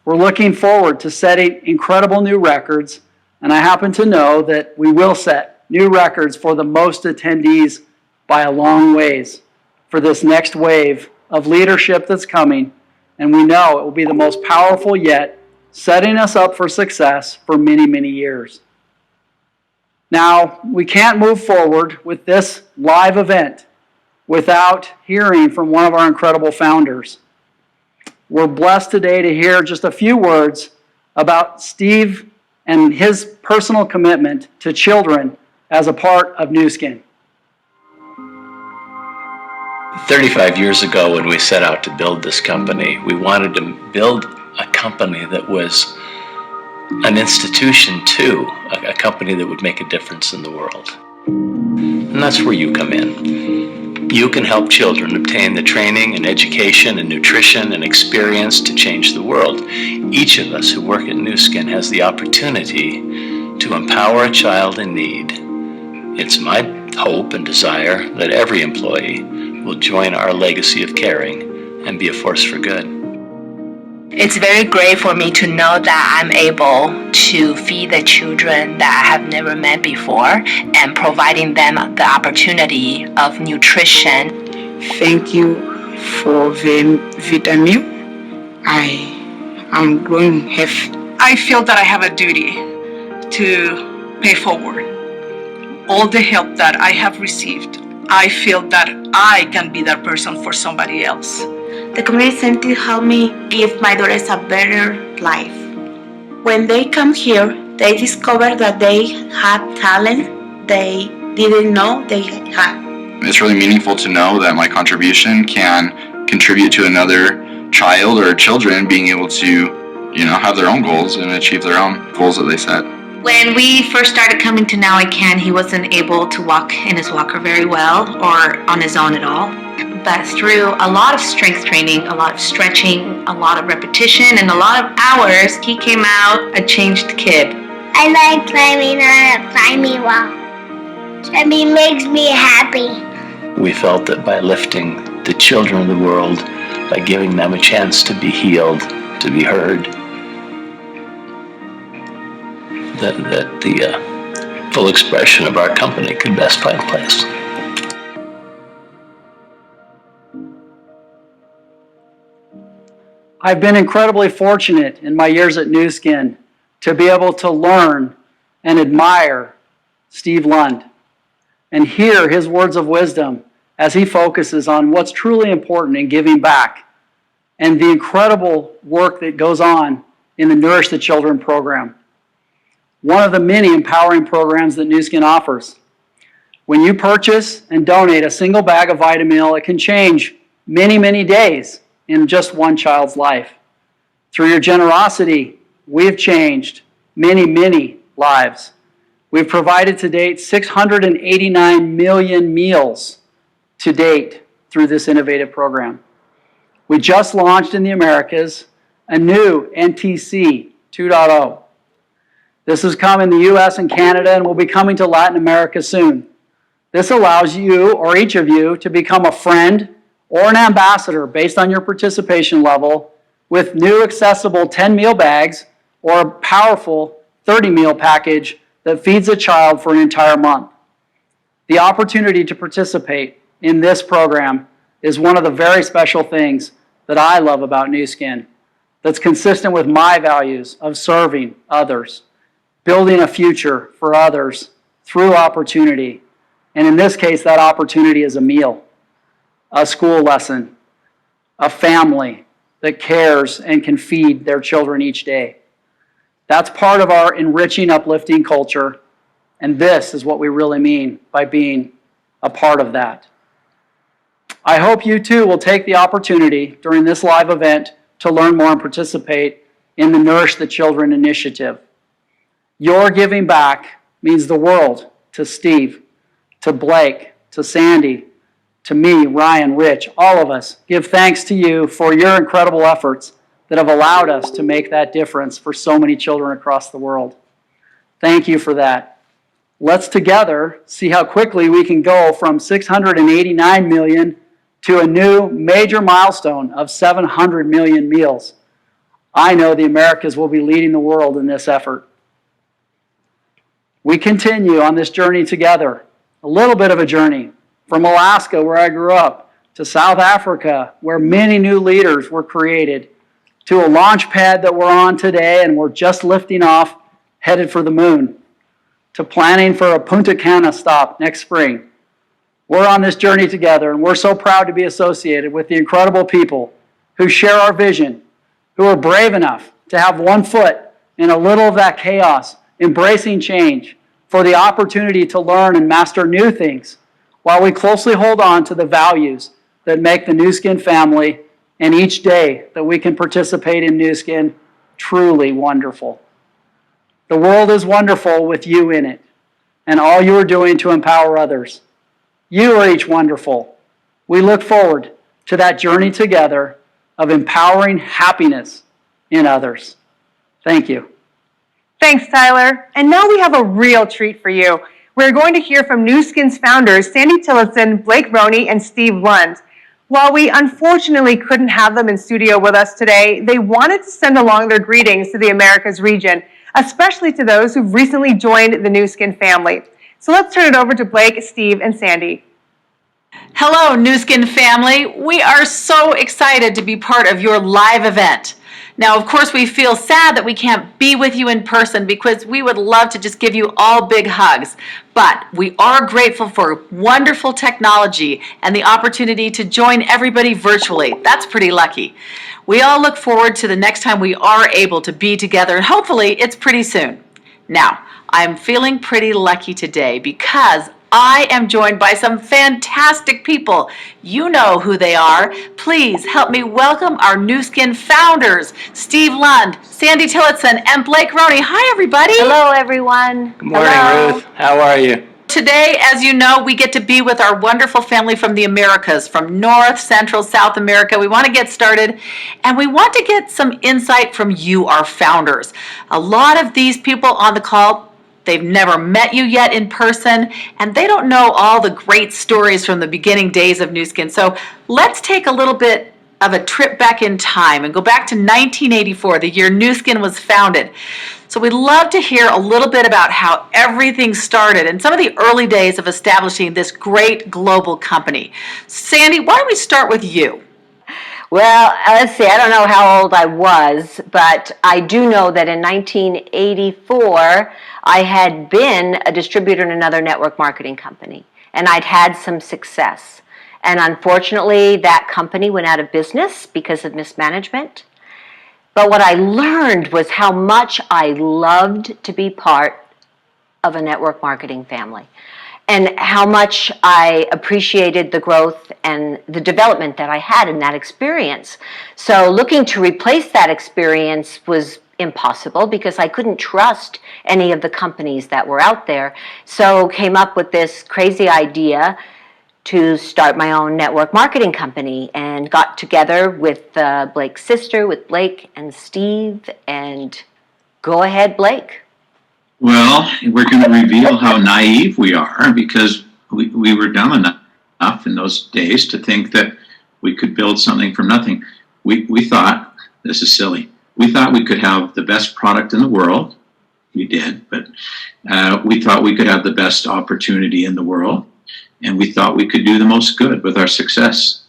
We're looking forward to setting incredible new records, and I happen to know that we will set new records for the most attendees by a long ways for this next wave of leadership that's coming, and we know it will be the most powerful yet, setting us up for success for many, many years. Now, we can't move forward with this live event without hearing from one of our incredible founders. We're blessed today to hear just a few words about Steve and his personal commitment to children as a part of Nu Skin. 35 years ago, when we set out to build this company, we wanted to build a company that was an institution too, a company that would make a difference in the world. And that's where you come in. You can help children obtain the training and education and nutrition and experience to change the world. Each of us who work at Nu Skin has the opportunity to empower a child in need. It's my hope and desire that every employee will join our legacy of caring and be a force for good. It's very great for me to know that I'm able to feed the children that I have never met before and providing them the opportunity of nutrition. Thank you for the vitamin. I'm going to have. I feel that I have a duty to pay forward all the help that I have received. I feel that I can be that person for somebody else. The community center helped me give my daughters a better life. When they come here, they discover that they have talent they didn't know they had. It's really meaningful to know that my contribution can contribute to another child or children being able to, have their own goals and achieve their own goals that they set. When we first started coming to Now I Can, he wasn't able to walk in his walker very well or on his own at all. But through a lot of strength training, a lot of stretching, a lot of repetition, and a lot of hours, he came out a changed kid. I like climbing on a climbing wall. Climbing makes me happy. We felt that by lifting the children of the world, by giving them a chance to be healed, to be heard, that the full expression of our company could best find place. I've been incredibly fortunate in my years at Nu Skin to be able to learn and admire Steve Lund and hear his words of wisdom as he focuses on what's truly important in giving back and the incredible work that goes on in the Nourish the Children program, one of the many empowering programs that Nu Skin offers. When you purchase and donate a single bag of Vitamil, it can change many, many days in just one child's life. Through your generosity, we've changed many, many lives. We've provided to date 689 million meals to date through this innovative program. We just launched in the Americas a new NTC 2.0. This has come in the US and Canada and will be coming to Latin America soon. This allows you, or each of you, to become a friend or an ambassador based on your participation level with new accessible 10 meal bags or a powerful 30 meal package that feeds a child for an entire month. The opportunity to participate in this program is one of the very special things that I love about Nu Skin, that's consistent with my values of serving others building a future for others through opportunity. And in this case, that opportunity is a meal, a school lesson, a family that cares and can feed their children each day. That's part of our enriching, uplifting culture, and this is what we really mean by being a part of that. I hope you too will take the opportunity during this live event to learn more and participate in the Nourish the Children initiative. Your giving back means the world to Steve, to Blake, to Sandy, to me, Ryan, Rich, all of us. Give thanks to you for your incredible efforts that have allowed us to make that difference for so many children across the world. Thank you for that. Let's together see how quickly we can go from 689 million to a new major milestone of 700 million meals. I know the Americas will be leading the world in this effort. We continue on this journey together, a little bit of a journey, from Alaska, where I grew up, to South Africa, where many new leaders were created, to a launch pad that we're on today and we're just lifting off, headed for the moon, to planning for a Punta Cana stop next spring. We're on this journey together, and we're so proud to be associated with the incredible people who share our vision, who are brave enough to have one foot in a little of that chaos, embracing change for the opportunity to learn and master new things, while we closely hold on to the values that make the Nu Skin family and each day that we can participate in Nu Skin truly wonderful. The world is wonderful with you in it, and all you are doing to empower others. You are each wonderful. We look forward to that journey together of empowering happiness in others. Thank you. Thanks, Tyler. And now we have a real treat for you. We're going to hear from Nu Skin's founders, Sandy Tillotson, Blake Roney, and Steve Lund. While we unfortunately couldn't have them in studio with us today, they wanted to send along their greetings to the Americas region, especially to those who've recently joined the Nu Skin family. So let's turn it over to Blake, Steve, and Sandy. Hello, Nu Skin family. We are so excited to be part of your live event. Now, of course, we feel sad that we can't be with you in person because we would love to just give you all big hugs. But we are grateful for wonderful technology and the opportunity to join everybody virtually. That's pretty lucky. We all look forward to the next time we are able to be together, and hopefully it's pretty soon. Now, I'm feeling pretty lucky today because I am joined by some fantastic people. You know who they are. Please help me welcome our Nu Skin founders, Steve Lund, Sandy Tillotson, and Blake Roney. Hi, everybody. Hello, everyone. Good morning, Hello. Ruth. How are you? Today, as you know, we get to be with our wonderful family from the Americas, from North, Central, South America. We want to get started, and we want to get some insight from you, our founders. A lot of these people on the call, they've never met you yet in person, and they don't know all the great stories from the beginning days of Nu Skin. So let's take a little bit of a trip back in time and go back to 1984, the year Nu Skin was founded. So we'd love to hear a little bit about how everything started and some of the early days of establishing this great global company. Sandy, why don't we start with you? Well, let's see, I don't know how old I was, but I do know that in 1984, I had been a distributor in another network marketing company, and I'd had some success. And unfortunately, that company went out of business because of mismanagement. But what I learned was how much I loved to be part of a network marketing family, and how much I appreciated the growth and the development that I had in that experience. So looking to replace that experience was impossible because I couldn't trust any of the companies that were out there. So came up with this crazy idea to start my own network marketing company, and got together with Blake's sister, with Blake and Steve, and go ahead, Blake. Well, we're going to reveal how naive we are, because we were dumb enough in those days to think that we could build something from nothing. We thought, this is silly, we thought we could have the best product in the world. We did, but we thought we could have the best opportunity in the world, and we thought we could do the most good with our success.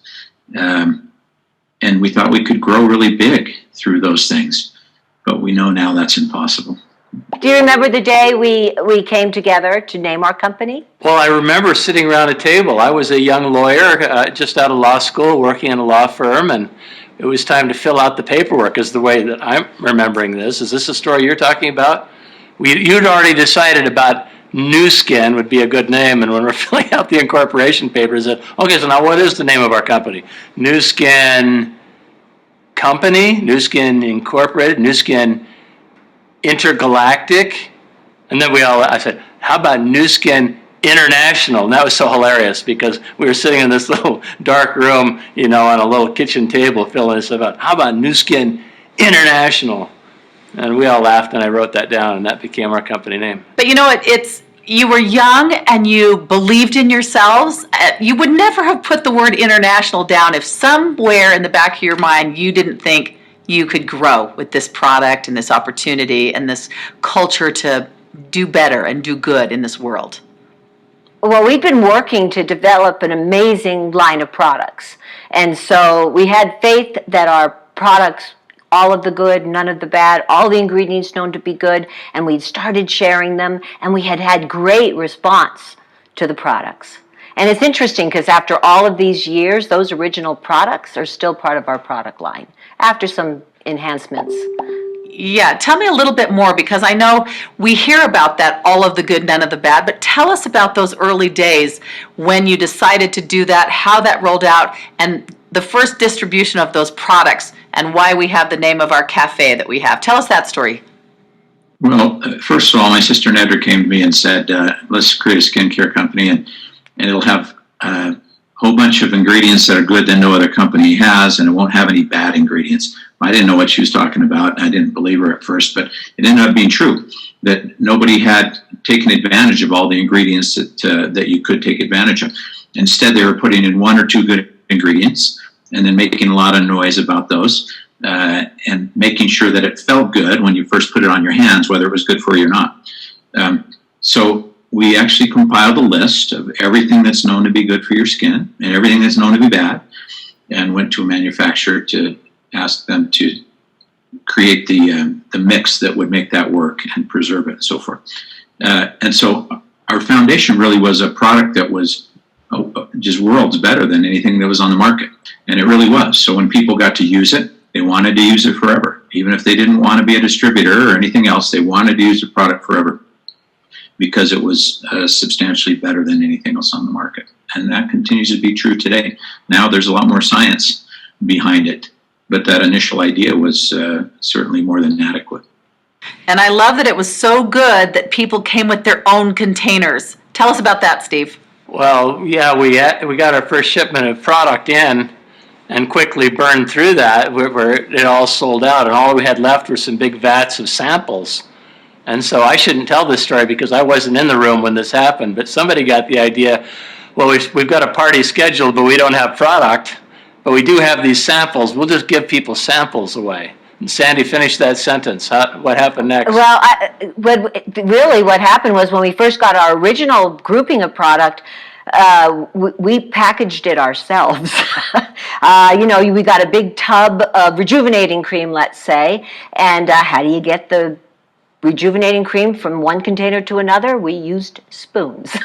And we thought we could grow really big through those things, but we know now that's impossible. Do you remember the day we came together to name our company? Well, I remember sitting around a table. I was a young lawyer, just out of law school, working in a law firm, and it was time to fill out the paperwork, is the way that I'm remembering this. Is this a story you're talking about? You'd already decided about Nu Skin would be a good name, and when we're filling out the incorporation papers, said, okay, so now what is the name of our company? Nu Skin Company, Nu Skin Incorporated, Nu Skin Intergalactic, and then I said, how about Nu Skin International? And that was so hilarious because we were sitting in this little dark room, on a little kitchen table filling this out. How about Nu Skin International? And we all laughed, and I wrote that down, and that became our company name. But you were young and you believed in yourselves. You would never have put the word international down if somewhere in the back of your mind you didn't think you could grow with this product and this opportunity and this culture to do better and do good in this world. Well, we've been working to develop an amazing line of products. And so we had faith that our products, all of the good, none of the bad, all the ingredients known to be good, and we'd started sharing them, and we had great response to the products. And it's interesting because after all of these years, those original products are still part of our product line, after some enhancements. Yeah, tell me a little bit more, because I know we hear about that, all of the good, none of the bad, but tell us about those early days when you decided to do that, how that rolled out, and the first distribution of those products, and why we have the name of our cafe that we have. Tell us that story. Well, first of all, my sister Nedra came to me and said, let's create a skincare company, and it'll have a whole bunch of ingredients that are good that no other company has, and it won't have any bad ingredients. I didn't know what she was talking about. I didn't believe her at first, but it ended up being true, that nobody had taken advantage of all the ingredients that you could take advantage of. Instead, they were putting in one or two good ingredients and then making a lot of noise about those, and making sure that it felt good when you first put it on your hands, whether it was good for you or not. So we actually compiled a list of everything that's known to be good for your skin and everything that's known to be bad, and went to a manufacturer to ask them to create the mix that would make that work and preserve it and so forth. And so our foundation really was a product that was just worlds better than anything that was on the market. And it really was. So when people got to use it, they wanted to use it forever. Even if they didn't want to be a distributor or anything else, they wanted to use the product forever because it was substantially better than anything else on the market. And that continues to be true today. Now there's a lot more science behind it, but that initial idea was certainly more than adequate. And I love that it was so good that people came with their own containers. Tell us about that, Steve. Well, yeah, we got our first shipment of product in and quickly burned through that where it all sold out, and all we had left were some big vats of samples. And so I shouldn't tell this story because I wasn't in the room when this happened, but somebody got the idea, well, we've got a party scheduled, but we don't have product, but we do have these samples. We'll just give people samples away. And Sandy, finish that sentence. What happened next? Well, what happened was when we first got our original grouping of product, we packaged it ourselves. We got a big tub of rejuvenating cream, let's say, and how do you get the rejuvenating cream from one container to another? We used spoons.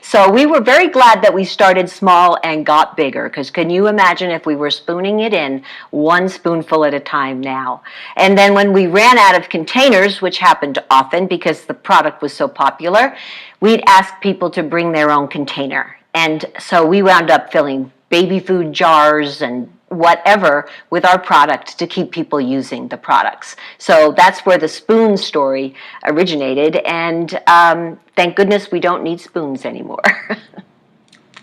So we were very glad that we started small and got bigger, because can you imagine if we were spooning it in one spoonful at a time now? And then when we ran out of containers, which happened often because the product was so popular, we'd ask people to bring their own container. And so we wound up filling baby food jars and whatever with our product to keep people using the products. So that's where the spoon story originated, and thank goodness we don't need spoons anymore.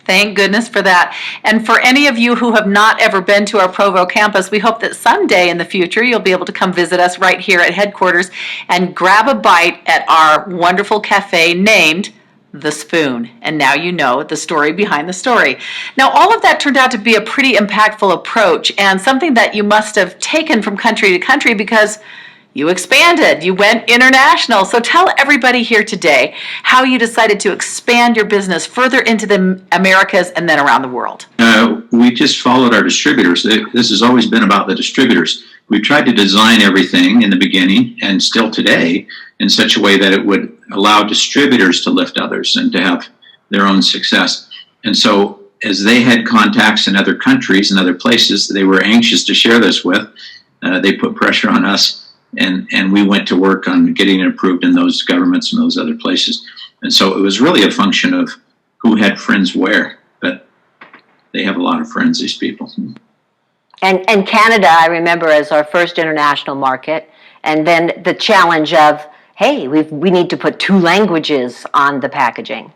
Thank goodness for that. And for any of you who have not ever been to our Provo campus, we hope that someday in the future you'll be able to come visit us right here at headquarters and grab a bite at our wonderful cafe named The Spoon. And now you know the story behind the story. Now, all of that turned out to be a pretty impactful approach and something that you must have taken from country to country because you expanded, you went international. So tell everybody here today how you decided to expand your business further into the Americas and then around the world. We just followed our distributors. This has always been about the distributors. We tried to design everything in the beginning and still today in such a way that it would allow distributors to lift others and to have their own success. And so as they had contacts in other countries and other places they were anxious to share this with, they put pressure on us, and we went to work on getting it approved in those governments and those other places. And so it was really a function of who had friends where, but they have a lot of friends, these people. And Canada, I remember, as our first international market, and then the challenge of, hey, we need to put 2 languages on the packaging.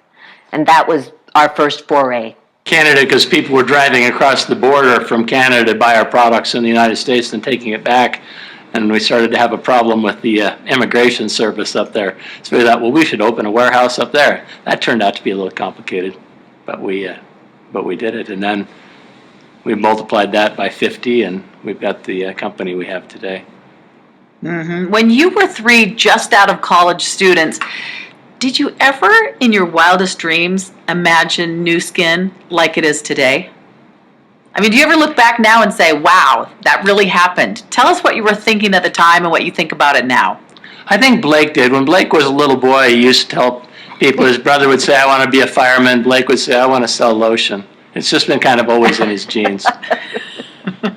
And that was our first foray. Canada, because people were driving across the border from Canada to buy our products in the United States and taking it back. And we started to have a problem with the immigration service up there. So we thought, well, we should open a warehouse up there. That turned out to be a little complicated, but we did it. And then we multiplied that by 50, and we've got the company we have today. Mm-hmm. When you were 3 just out of college students, did you ever, in your wildest dreams, imagine Nu Skin like it is today? I mean, do you ever look back now and say, wow, that really happened? Tell us what you were thinking at the time and what you think about it now. I think Blake did. When Blake was a little boy, he used to tell people, his brother would say, I want to be a fireman. Blake would say, I want to sell lotion. It's just been kind of always in his genes.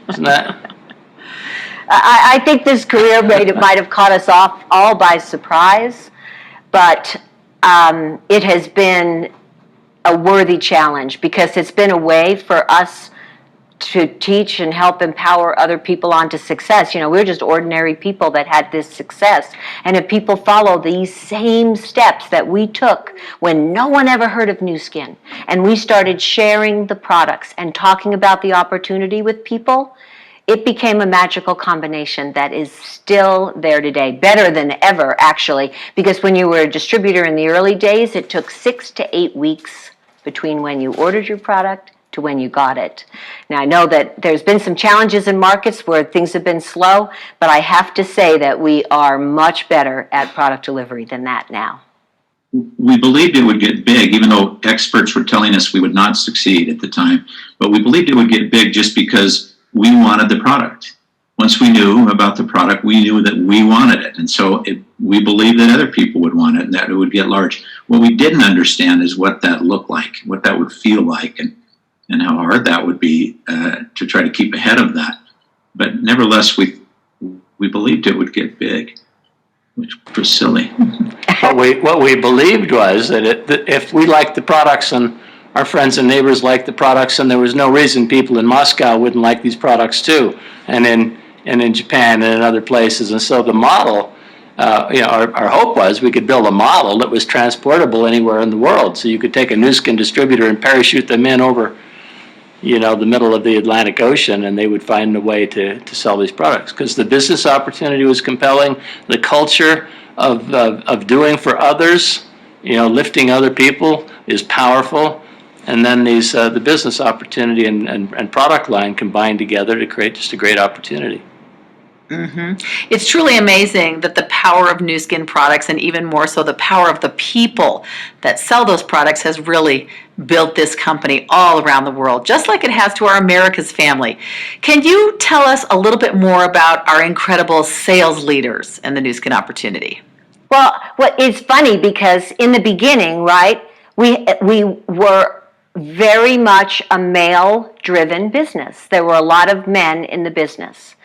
Isn't that? I think this career might have caught us off all by surprise, but it has been a worthy challenge because it's been a way for us to teach and help empower other people onto success. You know, we're just ordinary people that had this success. And if people follow these same steps that we took when no one ever heard of Nu Skin, and we started sharing the products and talking about the opportunity with people, it became a magical combination that is still there today, better than ever, actually, because when you were a distributor in the early days, it took 6 to 8 weeks between when you ordered your product to when you got it. Now, I know that there's been some challenges in markets where things have been slow, but I have to say that we are much better at product delivery than that now. We believed it would get big, even though experts were telling us we would not succeed at the time. But we believed it would get big just because we wanted the product. Once we knew about the product, we knew that we wanted it. And so we believed that other people would want it and that it would get large. What we didn't understand is what that looked like, what that would feel like, and how hard that would be to try to keep ahead of that. But nevertheless, we believed it would get big, which was silly. What we believed was that if we liked the products and our friends and neighbors liked the products, and there was no reason people in Moscow wouldn't like these products too, and in Japan and in other places. And so the model, our hope was we could build a model that was transportable anywhere in the world. So you could take a Nu Skin distributor and parachute them in over, the middle of the Atlantic Ocean, and they would find a way to sell these products. Because the business opportunity was compelling, the culture of doing for others, lifting other people is powerful. And then the business opportunity and product line combined together to create just a great opportunity. Mm-hmm. It's truly amazing that the power of Nu Skin products, and even more so the power of the people that sell those products, has really built this company all around the world, just like it has to our America's family. Can you tell us a little bit more about our incredible sales leaders and the Nu Skin opportunity? Well, it's funny because in the beginning, right, we were very much a male-driven business. There were a lot of men in the business.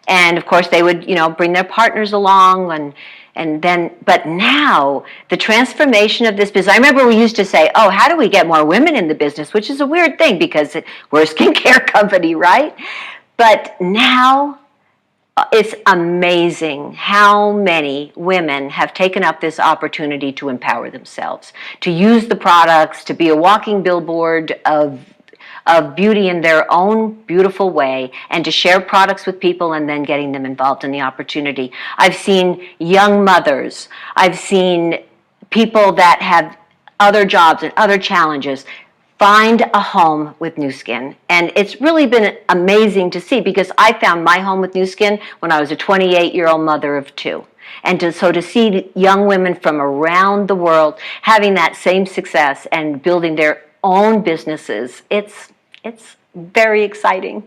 And of course they would, bring their partners along but now the transformation of this business, I remember we used to say, oh, how do we get more women in the business? Which is a weird thing because we're a skincare company, right? But now it's amazing how many women have taken up this opportunity to empower themselves, to use the products, to be a walking billboard of beauty in their own beautiful way, and to share products with people and then getting them involved in the opportunity. I've seen young mothers, I've seen people that have other jobs and other challenges find a home with Nu Skin. And it's really been amazing to see because I found my home with Nu Skin when I was a 28-year-old mother of 2. And to see young women from around the world having that same success and building their own businesses, it's very exciting.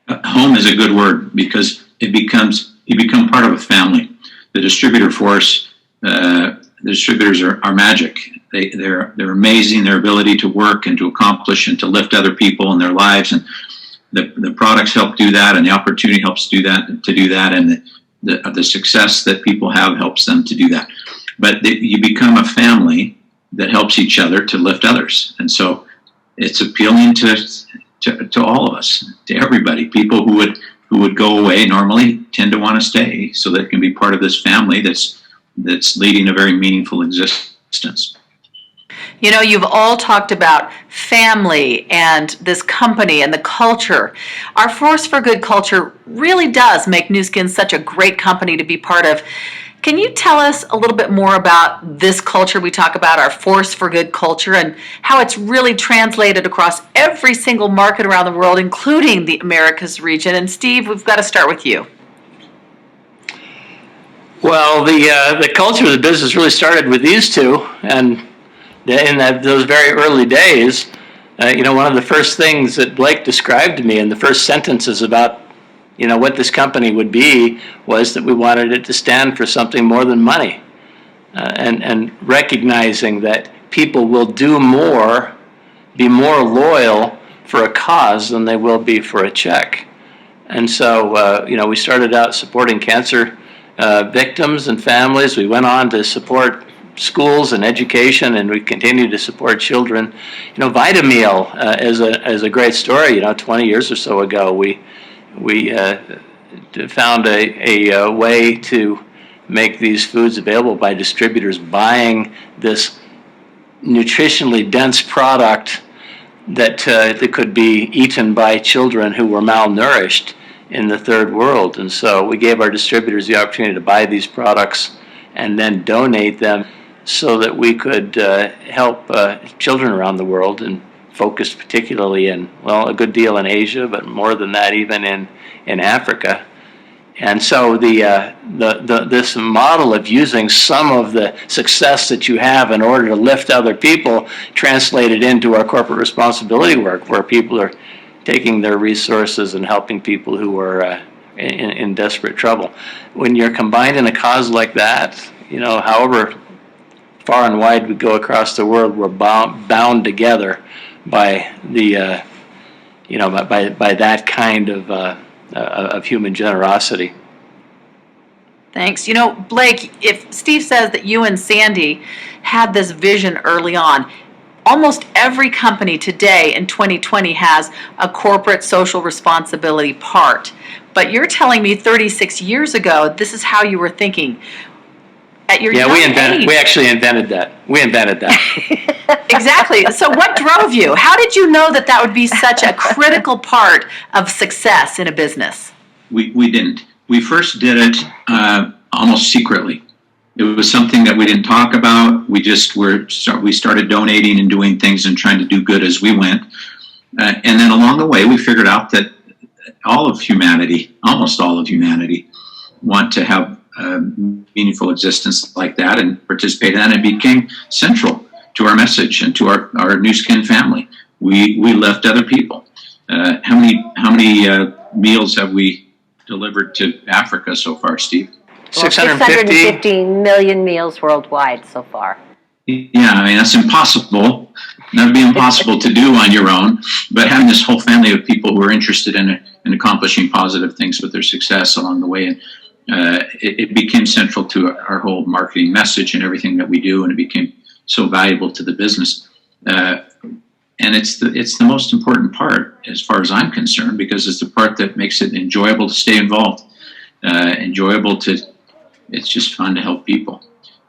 Home is a good word because you become part of a family. The distributor force the distributors are magic. They're amazing. Their ability to work and to accomplish and to lift other people in their lives, and the products help do that, and the opportunity helps do that, and the success that people have helps them to do that. But you become a family that helps each other to lift others, and so it's appealing to all of us, to everybody. People who would go away normally tend to want to stay, so they can be part of this family that's leading a very meaningful existence. You know, you've all talked about family and this company and the culture. Our Force for Good culture really does make Nu Skin such a great company to be part of. Can you tell us a little bit more about this culture we talk about, our Force for Good culture, and how it's really translated across every single market around the world, including the Americas region? And Steve, we've got to start with you. Well, the culture of the business really started with these two, and in those very early days, one of the first things that Blake described to me in the first sentences about, what this company would be was that we wanted it to stand for something more than money, and recognizing that people will do more, be more loyal for a cause than they will be for a check. And so, we started out supporting cancer victims and families. We went on to support schools and education, and we continue to support children. Vitameal is a great story. 20 years or so ago, we found a way to make these foods available by distributors buying this nutritionally dense product that could be eaten by children who were malnourished in the third world. And so we gave our distributors the opportunity to buy these products and then donate them so that we could help children around the world, and focused particularly in, a good deal in Asia, but more than that even in Africa. And so this model of using some of the success that you have in order to lift other people translated into our corporate responsibility work, where people are taking their resources and helping people who are in desperate trouble. When you're combined in a cause like that, however far and wide we go across the world, we're bound together by the by that kind of human generosity. Thanks. Blake, if Steve says that you and Sandy had this vision early on, almost every company today in 2020 has a corporate social responsibility part. But you're telling me 36 years ago, this is how you were thinking. At your young age. We actually invented that. We invented that. Exactly. So what drove you? How did you know that would be such a critical part of success in a business? We didn't. We first did it almost secretly. It was something that we didn't talk about. We started donating and doing things and trying to do good as we went. And then along the way, we figured out that almost all of humanity, want to have a meaningful existence like that and participate in that. And it became central to our message and to our Nu Skin family. We left other people. How many meals have we delivered to Africa so far, Steve? 650 million meals worldwide so far. Yeah, that's impossible. That'd be impossible to do on your own. But having this whole family of people who are interested in accomplishing positive things with their success along the way, and it became central to our whole marketing message and everything that we do, and it became so valuable to the business. And it's the most important part, as far as I'm concerned, because it's the part that makes it enjoyable to stay involved, it's just fun to help people.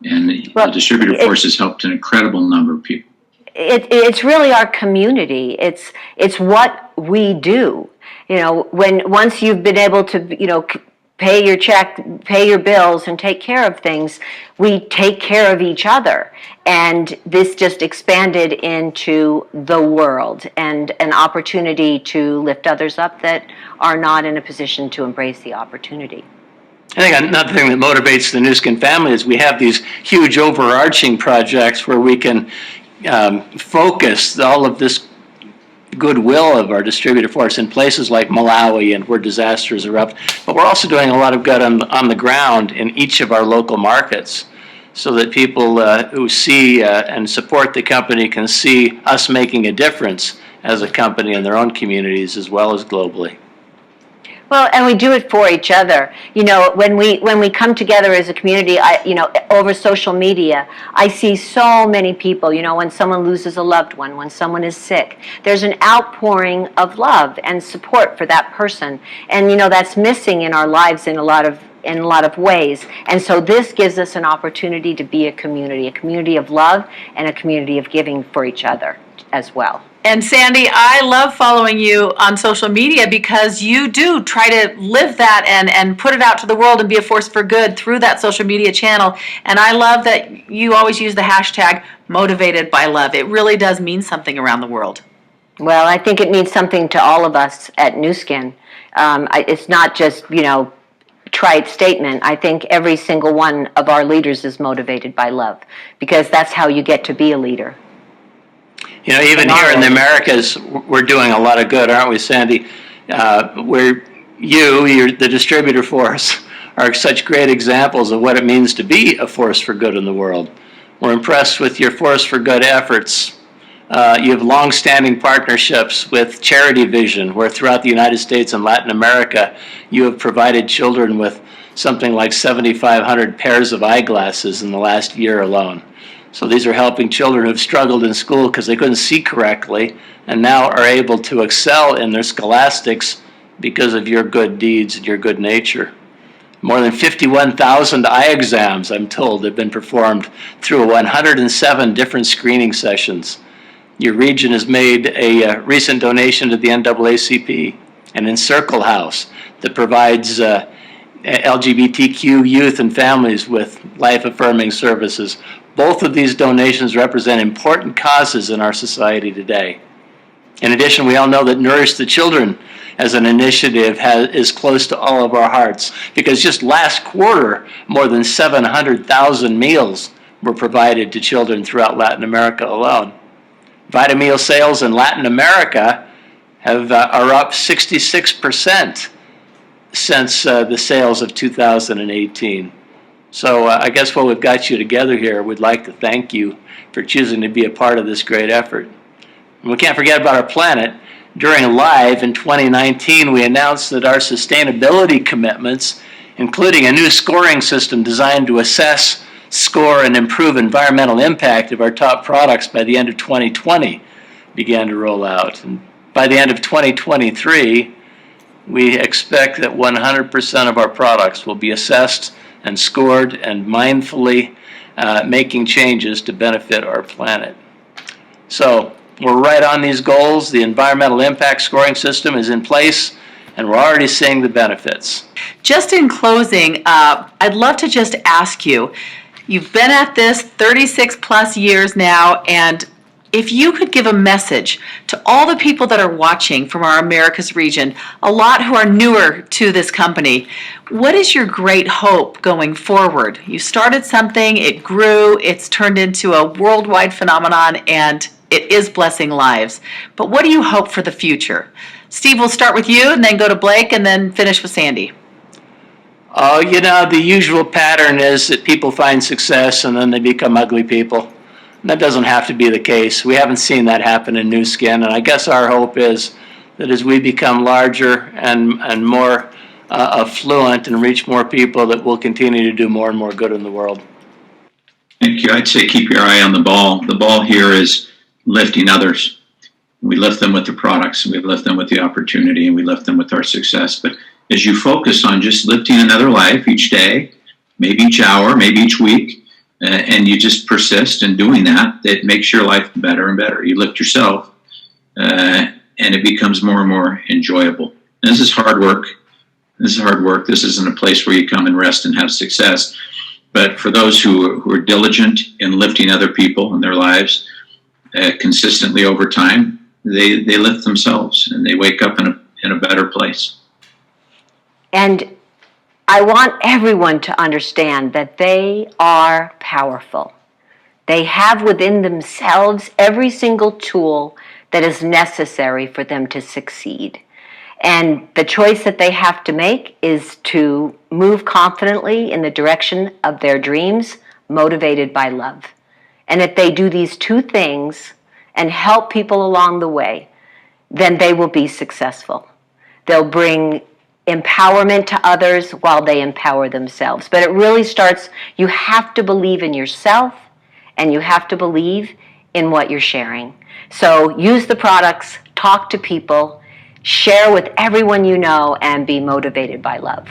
And the distributor force has helped an incredible number of people. It's really our community. It's what we do. Once you've been able to, pay your check, pay your bills, and take care of things, we take care of each other. And this just expanded into the world and an opportunity to lift others up that are not in a position to embrace the opportunity. I think another thing that motivates the Nu Skin family is we have these huge overarching projects where we can focus all of this goodwill of our distributor force in places like Malawi and where disasters erupt. But we're also doing a lot of good on the ground in each of our local markets. so that people who see and support the company can see us making a difference as a company in their own communities as well as globally. Well, and we do it for each other. You know, when we come together as a community, over social media, I see so many people, you know, when someone loses a loved one, when someone is sick, there's an outpouring of love and support for that person. And, you know, that's missing in our lives in a lot of ways. And so this gives us an opportunity to be a community of love and a community of giving for each other as well. And Sandy, I love following you on social media because you do try to live that and put it out to the world and be a force for good through that social media channel. And I love that you always use the hashtag motivated by love. It really does mean something around the world. Well, I think it means something to all of us at Nu Skin. It's not just, you know, trite statement. I think every single one of our leaders is motivated by love because that's how you get to be a leader. You know, even here in the Americas, we're doing a lot of good, aren't we, Sandy? Where you're the distributor for us, are such great examples of what it means to be a force for good in the world. We're impressed with your force for good efforts. You have long-standing partnerships with Charity Vision, where throughout the United States and Latin America, you have provided children with something like 7,500 pairs of eyeglasses in the last year alone. So these are helping children who've struggled in school because they couldn't see correctly and now are able to excel in their scholastics because of your good deeds and your good nature. More than 51,000 eye exams, I'm told, have been performed through 107 different screening sessions. Your region has made a recent donation to the NAACP, an Encircle House that provides LGBTQ youth and families with life-affirming services. Both of these donations represent important causes in our society today. In addition, we all know that Nourish the Children as an initiative is close to all of our hearts because just last quarter, more than 700,000 meals were provided to children throughout Latin America alone. Vitameal sales in Latin America are up 66% since the sales of 2018. So I guess while we've got you together here, we'd like to thank you for choosing to be a part of this great effort. And we can't forget about our planet. During Live in 2019, we announced that our sustainability commitments, including a new scoring system designed to assess, score, and improve environmental impact of our top products by the end of 2020, began to roll out. And by the end of 2023, we expect that 100% of our products will be assessed and scored and mindfully making changes to benefit our planet. So we're right on these goals. The environmental impact scoring system is in place and we're already seeing the benefits. Just in closing, I'd love to just ask you, you've been at this 36 plus years now, and if you could give a message to all the people that are watching from our Americas region, a lot who are newer to this company, what is your great hope going forward? You started something, it grew, it's turned into a worldwide phenomenon, and it is blessing lives. But what do you hope for the future? Steve, we'll start with you and then go to Blake and then finish with Sandy. Oh, you know, the usual pattern is that people find success and then they become ugly people. That doesn't have to be the case. We haven't seen that happen in Nu Skin, and I guess our hope is that as we become larger and more affluent and reach more people, that we'll continue to do more and more good in the world. Thank you. I'd say keep your eye on the ball. The ball here is lifting others. We lift them with the products, we lift them with the opportunity, and we lift them with our success. But as you focus on just lifting another life each day, maybe each hour, maybe each week, and you just persist in doing that, it makes your life better and better. You lift yourself, and it becomes more and more enjoyable. And this is hard work. This is hard work. This isn't a place where you come and rest and have success. But for those who are diligent in lifting other people in their lives consistently over time, they lift themselves and they wake up in a better place. And I want everyone to understand that they are powerful. They have within themselves every single tool that is necessary for them to succeed. And the choice that they have to make is to move confidently in the direction of their dreams, motivated by love. And if they do these two things and help people along the way, then they will be successful. They'll bring empowerment to others while they empower themselves. But it really starts, you have to believe in yourself and you have to believe in what you're sharing. So use the products, talk to people, share with everyone you know, and be motivated by love.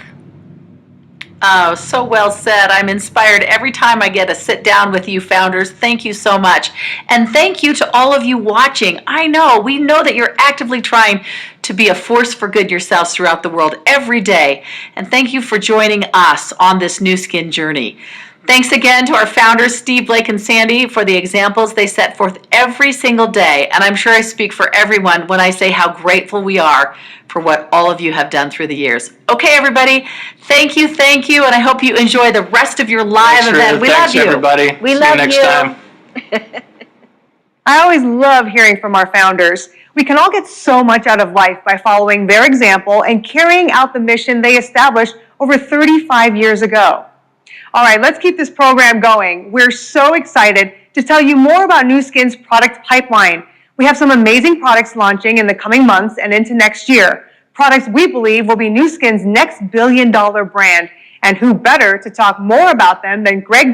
Oh, so well said. I'm inspired every time I get to sit down with you founders. Thank you so much. And thank you to all of you watching. We know that you're actively trying to be a force for good yourselves throughout the world every day. And thank you for joining us on this Nu Skin journey. Thanks again to our founders, Steve, Blake, and Sandy, for the examples they set forth every single day. And I'm sure I speak for everyone when I say how grateful we are for what all of you have done through the years. Okay, everybody, thank you, and I hope you enjoy the rest of your live event. We love you. Everybody. We See love you next you. time. I always love hearing from our founders. We can all get so much out of life by following their example and carrying out the mission they established over 35 years ago. All right, let's keep this program going. We're so excited to tell you more about Nu Skin's product pipeline. We have some amazing products launching in the coming months and into next year. Products we believe will be Nu Skin's next billion-dollar brand. And who better to talk more about them than Greg